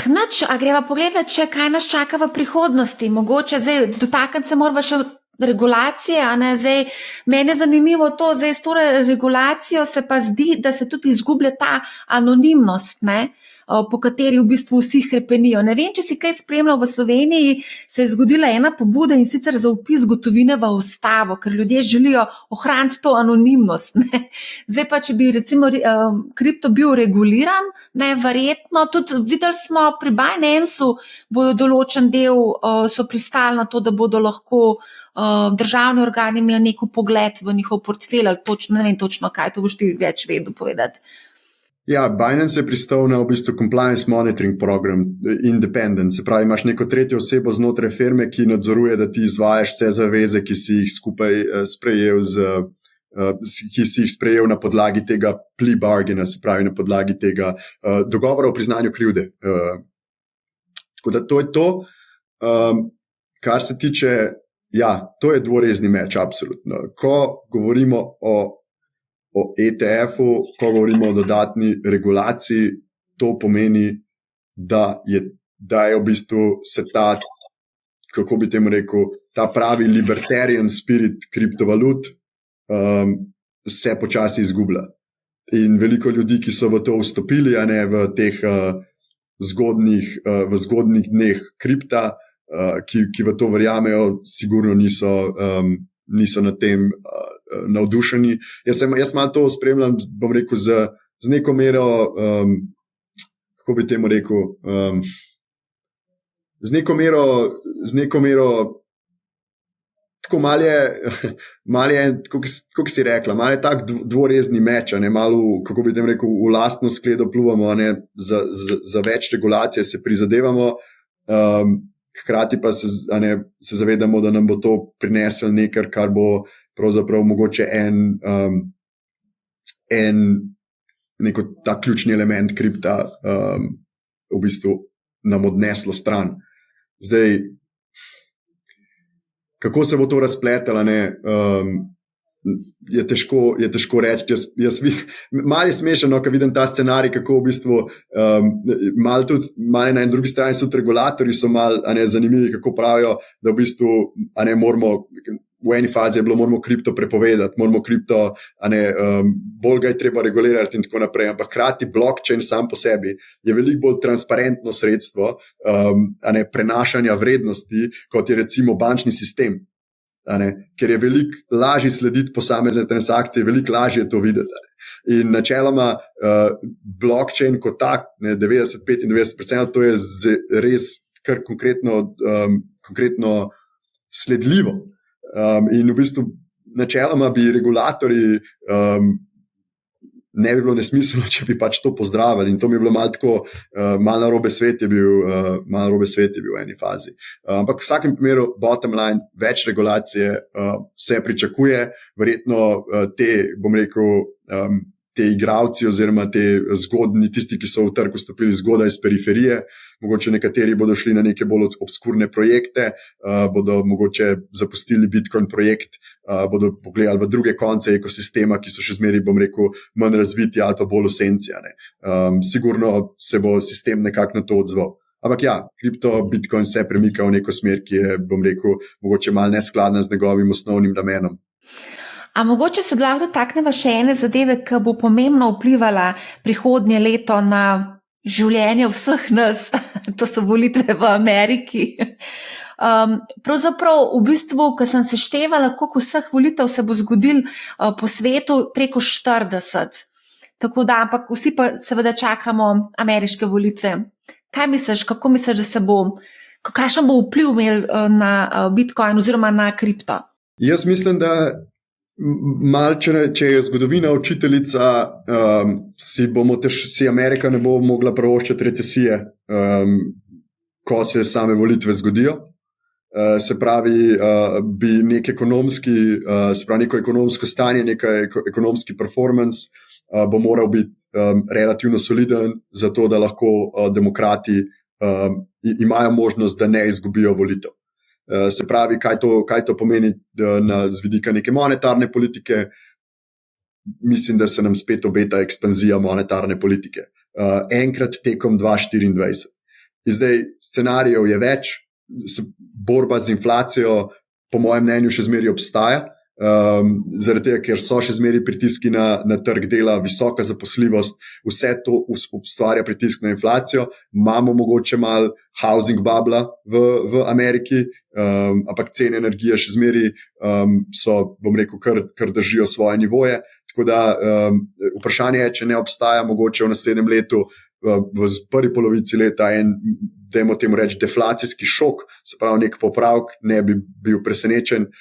a greva pogledati, če kaj nas čaka v prihodnosti. Mogoče zdaj dotakniti se morava še regulacije, zdaj mene je zanimivo to, zdaj s to regulacijo se pa zdi, da se tudi izgublja ta anonimnost, po kateri v bistvu vsi hrepenijo. Ne vem, če si kaj spremljal, v Sloveniji se je zgodila ena pobuda in sicer za vpis gotovine v ustavo, ker ljudje želijo ohraniti to anonimnost. Zdaj pa, če bi recimo kripto bil reguliran, verjetno tudi videli smo pri Binance-u, bodo določen del so pristali na to, da bodo lahko državni organi imeli nek pogled v njihov portfelj, ali točno, ne vem točno kaj, to boš ti več vedel povedati. Ja, Binance je pristal na v bistvu compliance monitoring program, independent, se pravi, imaš neko tretjo osebo znotraj firme, ki nadzoruje, da ti izvajaš vse zaveze, ki si jih skupaj sprejel na podlagi tega plea bargaina, se pravi na podlagi tega dogovora o priznanju krivde. Tako da to je to, kar se tiče, ja, to je dvorezni meč, absolutno. Ko govorimo o ETF-u, ko govorimo o dodatni regulaciji, to pomeni, da je v bistvu se ta, kako bi temu rekel, ta pravi libertarian spirit kriptovalut se počasi izgublja. In veliko ljudi, ki so v to vstopili, v teh zgodnjih dneh kripta, ki v to verjamejo, sigurno niso na tem navdušeni. Jaz malo to spremljam, bom rekel, z neko mero, kako bi temu rekel, z neko mero, tako malo je, kako si rekla, malo je tak dvorezni meč, malo, kako bi temu rekel, v lastno skledo pluvamo, za več regulacije se prizadevamo, hkrati pa se zavedamo, da nam bo to prinesel nekaj, kar bo pravzaprav mogoče neko ta ključni element kripta v bistvu nam odneslo stran. Zdaj, kako se bo to razpletalo, je težko reči. Malo je smešno, ko vidim ta scenarij, kako v bistvu malo na eni drugi strani so regulatorji, so malo zanimivi, kako pravijo, da v bistvu moramo. V eni fazi je bilo, moramo kripto prepovedati, moramo kripto, bolj ga je treba regulirati in tako naprej. Ampak hkrati blockchain sam po sebi je veliko bolj transparentno sredstvo prenašanja vrednosti, kot je recimo bančni sistem. Ker je veliko lažje slediti posamezne transakcije, veliko lažje je to videti. In načeloma blockchain kot tak, 90-95%, to je res kar konkretno sledljivo. In v bistvu načeloma bi regulatorji ne bi bilo nesmiselno, če bi pač to pozdravili, in to mi je bilo malo narobe svet je bil v eni fazi. Ampak v vsakem primeru bottom line, več regulacije se pričakuje, verjetno te igravci oziroma te zgodni, tisti, ki so v trg vstopili zgodaj iz periferije, mogoče nekateri bodo šli na neke bolj obskurne projekte, bodo mogoče zapustili Bitcoin projekt, bodo pogledali v druge konce ekosistema, ki so še zmeraj, manj razviti ali pa bolj v senci. Sigurno se bo sistem nekako na to odzval. Ampak ja, Bitcoin se premika v neko smer, ki je, mogoče malo neskladna z njegovim osnovnim namenom. A mogoče se lahko dotakneva še ene zadeve, ki bo pomembno vplivala prihodnje leto na življenje vseh nas, to so volitve v Ameriki. Pravzaprav, v bistvu, ko sem seštevala, koliko vseh volitev se bo zgodil po svetu, preko 40. Tako da, ampak vsi pa seveda čakamo ameriške volitve. Kaj misliš, kako misliš, da se bo, kakšen bo vpliv imel na Bitcoin oziroma na kripto? Jaz mislim, da če je zgodovina učiteljica, si Amerika ne bo mogla privoščiti recesije, ko se same volitve zgodijo. Se pravi, bi neko ekonomsko stanje, ekonomski performance bo moral biti relativno soliden, zato da lahko demokrati imajo možnost, da ne izgubijo volitev. Se pravi, kaj to pomeni z vidika neke monetarne politike? Mislim, da se nam spet obeta ekspanzija monetarne politike. Enkrat tekom 2024. In zdaj scenarijev je več, borba z inflacijo po mojem mnenju še zmeraj obstaja, zaradi tega, ker so še zmeraj pritiski na trg dela, visoka zaposljivost, vse to ustvarja pritisk na inflacijo. Imamo mogoče malo housing bubla v Ameriki, ampak cene energije še zmeraj so, kar držijo svoje nivoje. Tako da vprašanje je, če ne obstaja mogoče v naslednjem letu, v prvi polovici leta dajmo temu reči deflacijski šok, se pravi nek popravek, ne bi bil presenečen,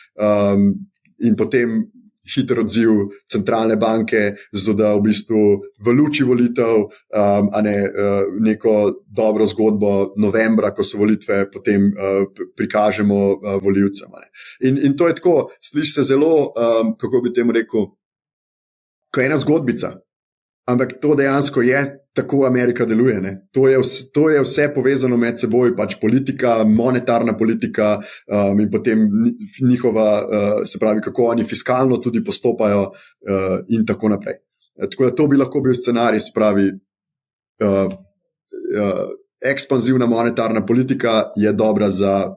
in potem hiter odziv centralne banke, zato da v bistvu v luči volitev neko dobro zgodbo novembra, ko so volitve, potem prikažemo volivcem. In to je tako, sliši se zelo, kako bi temu rekel, ko je ena zgodbica, ampak to dejansko je, tako Amerika deluje. Ne? To je vse povezano med seboj, pač politika, monetarna politika in potem njihova, se pravi, kako oni fiskalno tudi postopajo in tako naprej. Tako da to bi lahko bil scenarij, se pravi, ekspanzivna monetarna politika je dobra za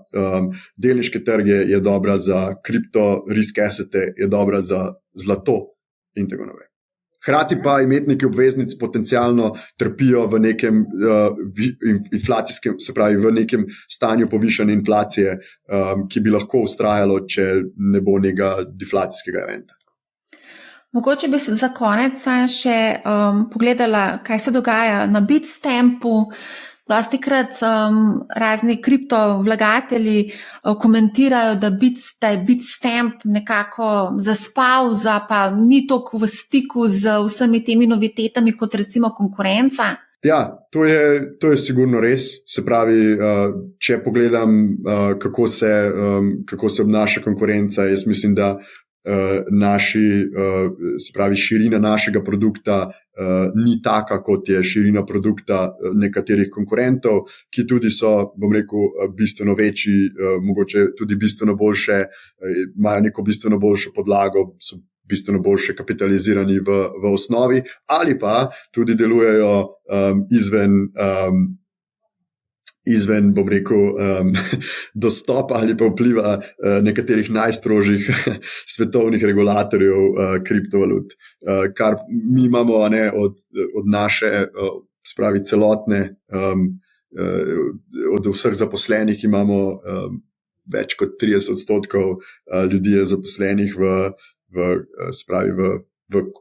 delniške trge, je dobra za kripto, risk assete, je dobra za zlato in tako naprej. Hrati pa imetniki obveznic potencialno trpijo v nekem inflacijskem, se pravi v nekem stanju povišane inflacije, ki bi lahko vztrajalo, če ne bo nekega deflacijskega eventa. Mogoče bi za konec še pogledala, kaj se dogaja na Bitstampu. Dostikrat razni kriptovlagatelji komentirajo, da je Bitstamp nekako zaspal, pa ni toliko v stiku z vsemi temi novitetami kot recimo konkurenca. Ja, to je sigurno res. Se pravi, če pogledam, kako se obnaša konkurenca, jaz mislim, da se pravi, širina našega produkta ni taka, kot je širina produkta nekaterih konkurentov, ki tudi so, bistveno večji, mogoče tudi bistveno boljše, imajo neko bistveno boljšo podlago, so bistveno boljše kapitalizirani v osnovi, ali pa tudi delujejo izven, bom rekel, dostopa ali pa vpliva nekaterih najstrožjih svetovnih regulatorjev kriptovalut. Kar mi imamo od naše, spravi celotne, od vseh zaposlenih imamo več kot 30% ljudi je zaposlenih v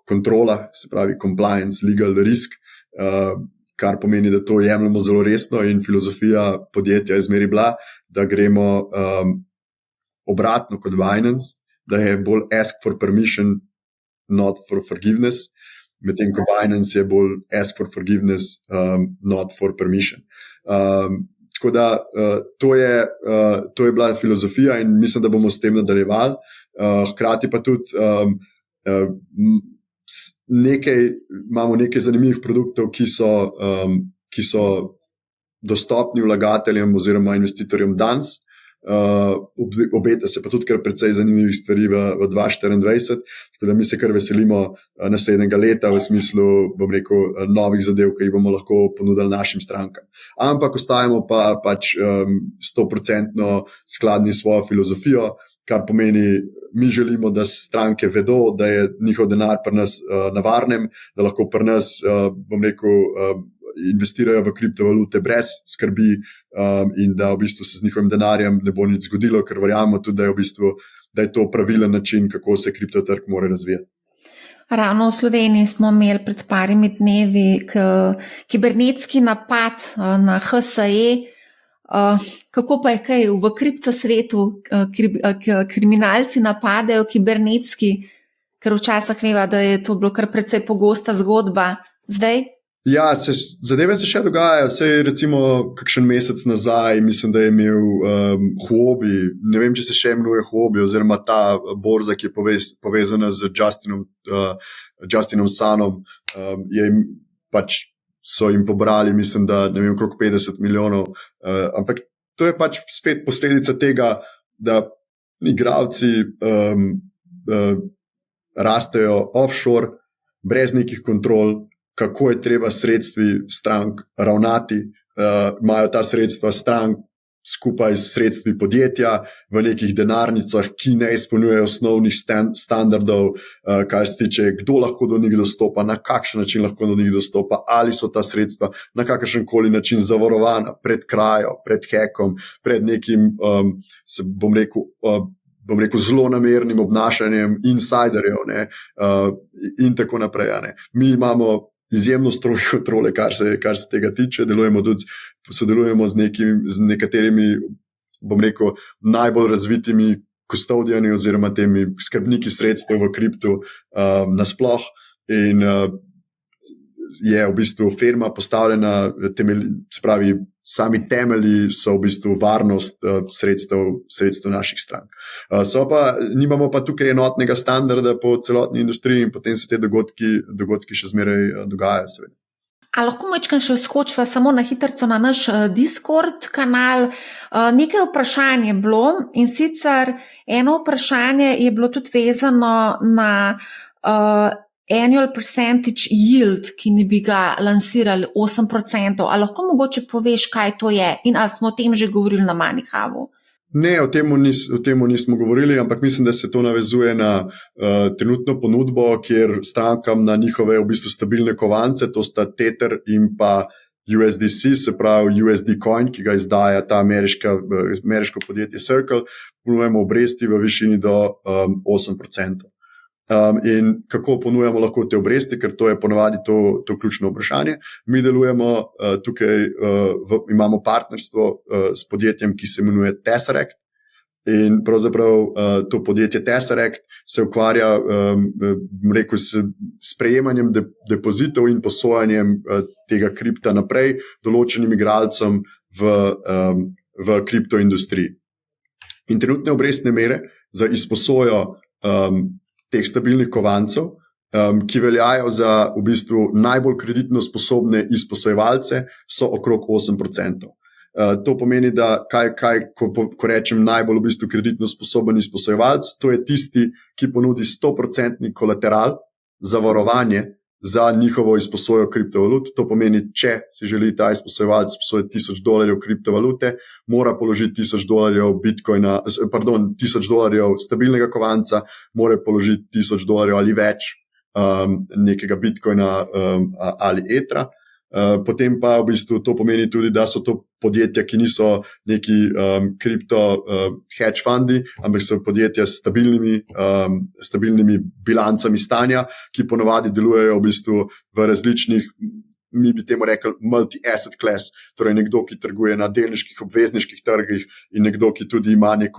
kontrolah, se pravi compliance, legal risk, kar pomeni, da to jemljemo zelo resno in filozofija podjetja je zmeri bila, da gremo obratno kot Binance, da je bolj ask for permission, not for forgiveness, medtem ko Binance je bolj ask for forgiveness, not for permission. Tako da to je bila filozofija in mislim, da bomo s tem nadaljevali. Hkrati pa tudi imamo nekaj zanimivih produktov, ki so dostopni vlagateljem oziroma investitorjem danes. Obeta se pa tudi kar precej zanimivih stvari v 2024, tako da mi se kar veselimo naslednjega leta v smislu, bom rekel, novih zadev, ki jih bomo lahko ponudili našim strankam. Ampak ostajamo pa pač 100% skladni s svojo filozofijo, kar pomeni, mi želimo, da stranke vedo, da je njihov denar pri nas na varnem, da lahko pri nas, bom rekel, investirajo v kriptovalute brez skrbi in da v bistvu se z njihovim denarjem ne bo nič zgodilo, ker verjamemo tudi, da je to pravilen način, kako se kriptotrg mora razvijati. Ravno v Sloveniji smo imeli pred parimi dnevi kibernetski napad na HSE. Kako pa je kaj v kriptosvetu kriminalci napadajo kibernetski, ker včasih veva, da je to bilo kar precej pogosta zgodba zdaj? Ja, zadeve se še dogajajo. Sej recimo kakšen mesec nazaj, mislim, da je imel Huobi, ne vem, če se še imenuje Huobi, oziroma ta borza, ki je povezana z Justinom Sunom, pač so jim pobrali, mislim, da ne vem, okrog 50 milijonov, ampak to je pač spet posledica tega, da igralci rastejo offshore, brez nekih kontrol, kako je treba sredstvi strank ravnati, imajo ta sredstva strank skupaj s sredstvi podjetja v nekih denarnicah, ki ne izpolnjujejo osnovnih standardov, kar se tiče, kdo lahko do njih dostopa, na kakšen način lahko do njih dostopa, ali so ta sredstva na kakršenkoli način zavarovana pred krajo, pred hekom, pred nekim, bom rekel, zelo namernim obnašanjem insiderjev, in tako naprej. Mi imamo izjemno stroge kontrole, kar se tega tiče, sodelujemo z nekaterimi, bom rekel, najbolj razvitimi custodiani oziroma temi skrbniki sredstev v kriptu nasploh in je v bistvu firma postavljena, se pravi, sami temelji so v bistvu varnost sredstev naših strank. Nimamo pa tukaj enotnega standarda po celotni industriji in potem se te dogodki še zmeraj dogajajo, seveda. A lahko majčkeno še skočiva samo na hitrico na naš Discord kanal? Nekaj vprašanj je bilo in sicer eno vprašanje je bilo tudi vezano na annual percentage yield, ki ne bi ga lansirali 8%. A lahko mogoče poveš, kaj to je in ali smo o tem že govorili na MoneyHowu? Ne, o tem nismo govorili, ampak mislim, da se to navezuje na trenutno ponudbo, kjer strankam na njihove v bistvu stabilne kovance, to sta Tether in pa USDC, se pravi USD coin, ki ga izdaja ta ameriško podjetje Circle, ponujemo obresti v višini do 8%. In kako ponujamo lahko te obresti, ker to je ponavadi to ključno vprašanje. Mi delujemo tukaj, imamo partnerstvo s podjetjem, ki se imenuje Tesseract in pravzaprav to podjetje Tesseract se ukvarja rekel, s sprejemanjem depozitov in posojanjem tega kripta naprej določenim igralcem v kriptoindustriji. In trenutne obrestne mere za izposojo teh stabilnih kovancov, ki veljajo za v bistvu najbolj kreditno sposobne izposojevalce, so okrog 8%. To pomeni, da ko rečem najbolj v bistvu kreditno sposoben izposojevalec, to je tisti, ki ponudi 100% kolateral, zavarovanje za njihovo izposojo kriptovalut. To pomeni, če si želi ta izposojevalec izposojiti $1000 kriptovalute, mora položiti $1000 bitcoina, $1000 stabilnega kovanca, mora položiti $1000 ali več nekega bitcoina ali etra. Potem pa v bistvu to pomeni tudi, da so to podjetja, ki niso neki kripto hedge fundi, ampak so podjetja s stabilnimi bilancami stanja, ki ponovadi delujejo v bistvu v različnih, mi bi temu rekli multi-asset class, torej nekdo, ki trguje na delniških, obvezniških trgih in nekdo, ki tudi ima nek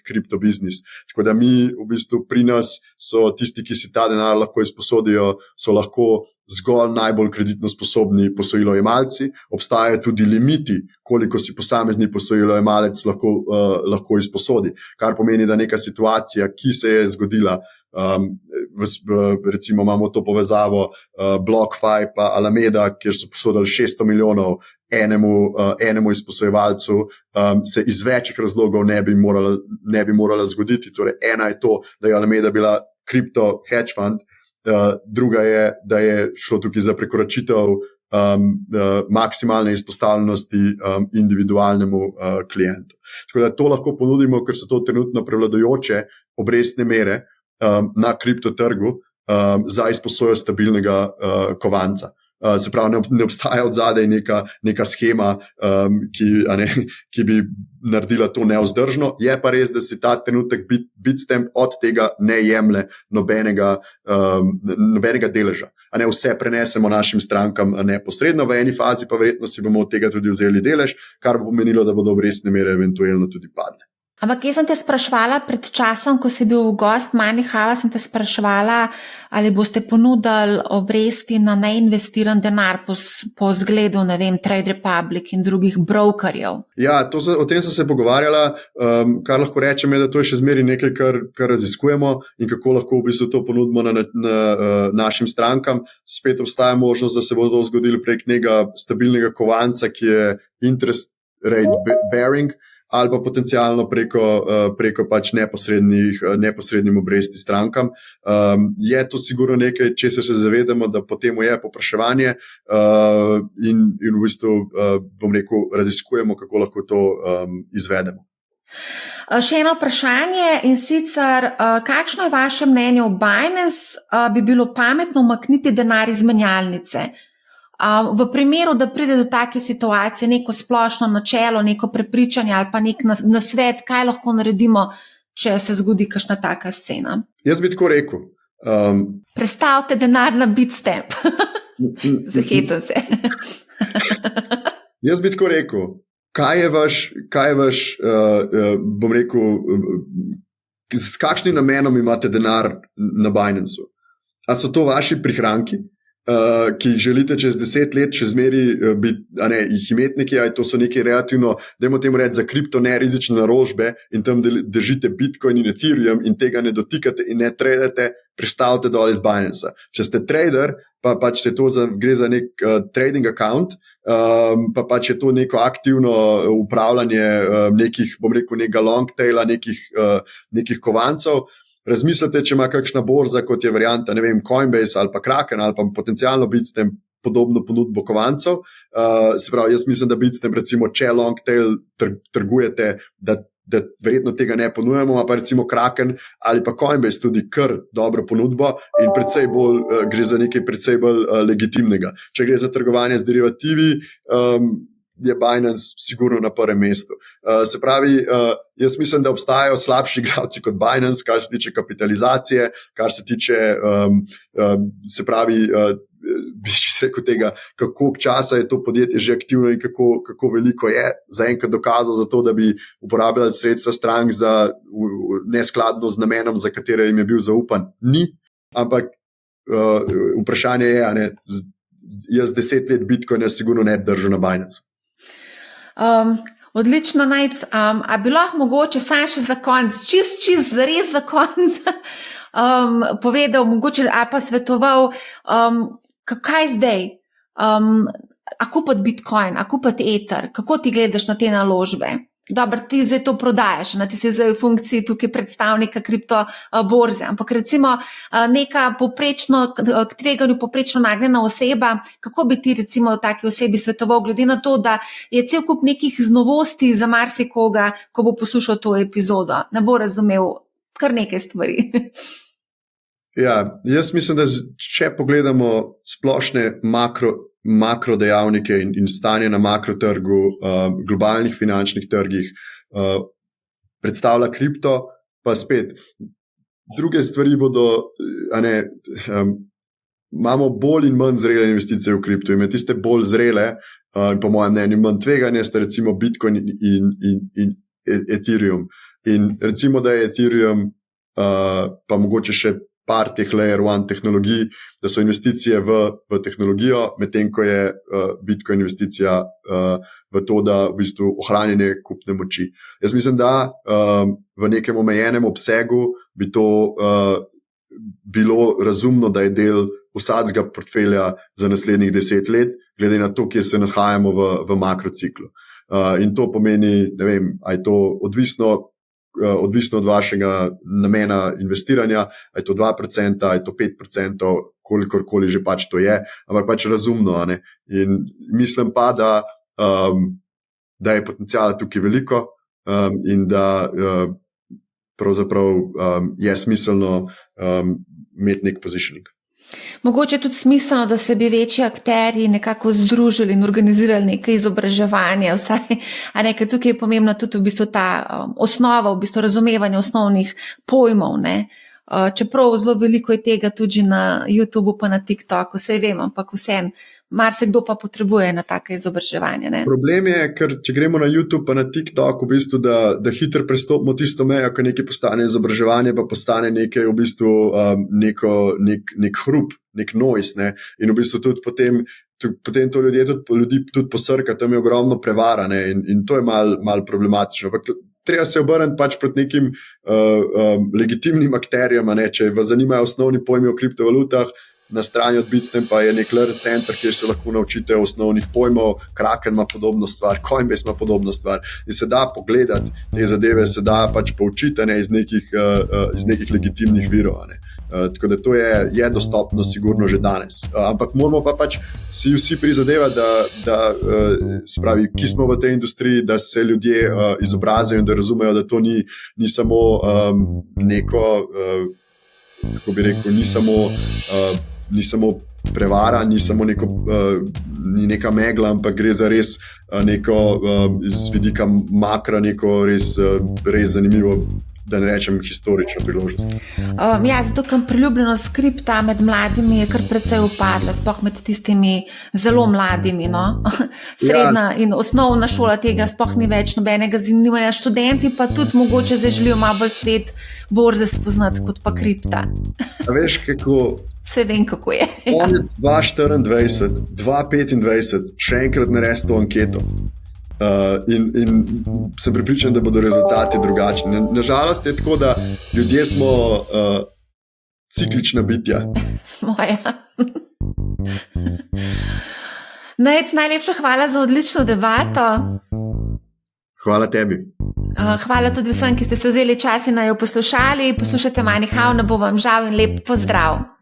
kriptobiznis. Tako da mi v bistvu pri nas so tisti, ki si ta denar lahko izposodijo, so lahko zgolj najbolj kreditno sposobni posojilojemalci. Obstajajo tudi limiti, koliko si posamezni posojilojemalec lahko izposodi, kar pomeni, da neka situacija, ki se je zgodila, recimo imamo to povezavo BlockFi pa Alameda, kjer so posodili 600 milijonov enemu izposojevalcu, se iz večjih razlogov ne bi morala zgoditi. Torej, ena je to, da je Alameda bila kripto hedge fund, druga je, da je šlo tukaj za prekoračitev maksimalne izpostavljenosti individualnemu klientu. Tako da to lahko ponudimo, ker so to trenutno prevladujoče obrestne mere na kriptotrgu za izposojo stabilnega kovanca. Se pravi, ne obstaja od zadaj neka schema, ki bi naredila to nevzdržno. Je pa res, da si ta trenutek Bitstamp od tega ne jemlje nobenega deleža. Vse prenesemo našim strankam neposredno, v eni fazi pa verjetno si bomo od tega tudi vzeli delež, kar bo pomenilo, da bodo obrestne mere eventualno tudi padle. Ampak jaz sem te spraševala pred časom, ko si bil gost MoneyHow, sem te spraševala, ali boste ponudili obresti na neinvestiran denar po zgledu, ne vem, Trade Republic in drugih brokerjev. Ja, o tem sem se pogovarjala, kar lahko rečem je, da to je še zmeraj nekaj, kar raziskujemo in kako lahko v bistvu to ponudimo na našim strankam. Spet obstaja možnost, da se bo to zgodilo prek nekega stabilnega kovanca, ki je interest rate bearing, ali pa potencialno preko pač neposrednim obresti strankam. Je to sigurno nekaj, česar se zavedamo, da potem je povpraševanje in v bistvu, bom rekel, raziskujemo, kako lahko to izvedemo. Še eno vprašanje in sicer, kakšno je vaše mnenje o Binance, bi bilo pametno umakniti denar iz menjalnice? V primeru, da pride do take situacije, neko splošno načelo, neko prepričanje ali pa nek nasvet, kaj lahko naredimo, če se zgodi kakšna taka scena? Jaz bi tako rekel. Prestavite denar na Bitstamp. Zahecam se. Jaz bi tako rekel. Kaj je vaš, bom rekel, s kakšnim namenom imate denar na Binance-u? A so to vaši prihranki, ki jih želite čez 10 let še zmeri jih imeti neki, to so neki relativno, dajmo temu reči, za kripto nerizične naložbe in tam držite Bitcoin in Ethereum in tega ne dotikate in ne tradete, prestavite dol iz Binance-a. Če ste trader, pa pač gre za nek trading account, pa pač je to neko aktivno upravljanje nekih, bom rekel, nekega long taila, nekih kovancev. Razmislite, če ima kakšna borza, kot je varianta, ne vem, Coinbase ali pa Kraken ali pa potencialno Bitstamp podobno ponudbo kovancev. Se pravi, jaz mislim, da Bitstamp, recimo, če long tail trgujete, da verjetno tega ne ponujemo, pa recimo Kraken ali pa Coinbase tudi kar dobro ponudbo in gre za nekaj precej bolj legitimnega. Če gre za trgovanje z derivativi, je Binance sigurno na prvem mestu. Se pravi, jaz mislim, da obstajajo slabši igralci kot Binance, kar se tiče kapitalizacije, kar se tiče, se pravi, bi rekel tega, kako časa je to podjetje že aktivno in kako veliko je zaenkrat dokazal za to, da bi uporabljali sredstva strank za neskladno z namenom, za katere jim je bil zaupan. Ni, ampak vprašanje je, jaz 10 let Bitcoina sigurno ne bi držal na Binance. Odlično, Najc. A bi lahko mogoče sam še za konec, čist zares za konec povedal mogoče ali pa svetoval, kaj zdaj? a kupiti Bitcoin, a kupiti Ether, kako ti gledaš na te naložbe? Dobro, ti zdaj to prodajaš, ti si zdaj v funkciji tukaj predstavnika kriptoborze, ampak recimo neka k tveganju poprečno nagnjena oseba, kako bi ti recimo taki osebi svetoval, glede na to, da je cel kup nekih novosti za marsikoga, ko bo poslušal to epizodo, ne bo razumel kar nekaj stvari. Ja, jaz mislim, da če pogledamo splošne makro dejavnike in stanje na makrotrgu, globalnih finančnih trgih, predstavlja kripto, pa spet druge stvari bodo, imamo bolj in manj zrele investicije v kripto, in tiste bolj zrele, po mojem mnenju manj tveganje, sta recimo Bitcoin in Ethereum. In recimo, da je Ethereum, pa mogoče še par teh layer one tehnologij, da so investicije v tehnologijo, medtem ko je Bitcoin investicija v to, da v bistvu ohranjanje kupne moči. Jaz mislim, da v nekem omejenem obsegu bi to bilo razumno, da je del vsakega portfelja za naslednjih 10 let, glede na to, kje se nahajamo v makrociklu. In to pomeni, ne vem, a je to odvisno od vašega namena investiranja, a je to 2%, a je to 5%, kolikorkoli že pač to je, ampak pač razumno. Ne? In mislim pa, da je potencijala tukaj veliko in da pravzaprav je smiselno imeti nek positioning. Mogoče je tudi smiselno, da se bi večji akterji nekako združili in organizirali nekaj izobraževanja, ker tukaj je pomembna tudi v bistvu ta osnova, v bistvu razumevanje osnovnih pojmov, ne. Čeprav zelo veliko je tega tudi na YouTubeu pa na TikToku, vse vem, ampak vseeno, marsikdo pa potrebuje na take izobraževanje. Ne? Problem je, ker če gremo na YouTube pa na TikTok, v bistvu, da hitro prestopimo tisto mejo, ko nekaj postane izobraževanje, pa postane nekaj v bistvu nek hrup, nek noise, ne? In v bistvu tudi potem to ljudi tudi posrka, tam je ogromno prevara, ne? In to je mal problematično. Ampak treba se obrniti pač proti nekim legitimnim akterjem, ne? Če vas zanimajo osnovni pojmi o kriptovalutah, na strani od Bitstamp pa je nek learn center, kjer se lahko naučite osnovnih pojmov, Kraken ima podobno stvar, Coinbase ima podobno stvar in se da pogledati te zadeve, se da pač poučiti iz nekih legitimnih virov. Tako da to je dostopno sigurno že danes. Ampak moramo pa pač si vsi prizadevati, da spravi, ki smo v tej industriji, da se ljudje izobrazijo in da razumejo, da to ni samo neko, kako bi rekel, ni samo prevara, ni samo ni neka megla, ampak gre za res neko iz vidika makra, neko res zanimivo, da ne rečem historično priložnost. Zato, ker priljubljenost kripta med mladimi je kar precej upadla, sploh med tistimi zelo mladimi. No? Srednja in osnovna šola tega sploh ni več nobenega zanimanja. Študenti pa tudi mogoče zdaj želijo malo bolj svet borze spoznati kot pa kripta. A veš, kako... Vse vem, kako je. Konec 2024, 2025, še enkrat naredi to anketo. In sem prepričan, da bodo rezultati drugačni. Nažalost je tako, da ljudje smo ciklična bitja. Smo, ja. Najlepša hvala za odlično debato. Hvala tebi. Hvala tudi vsem, ki ste se vzeli čas in jo poslušali. Poslušajte Money How, ne bo vam žal in lep pozdrav.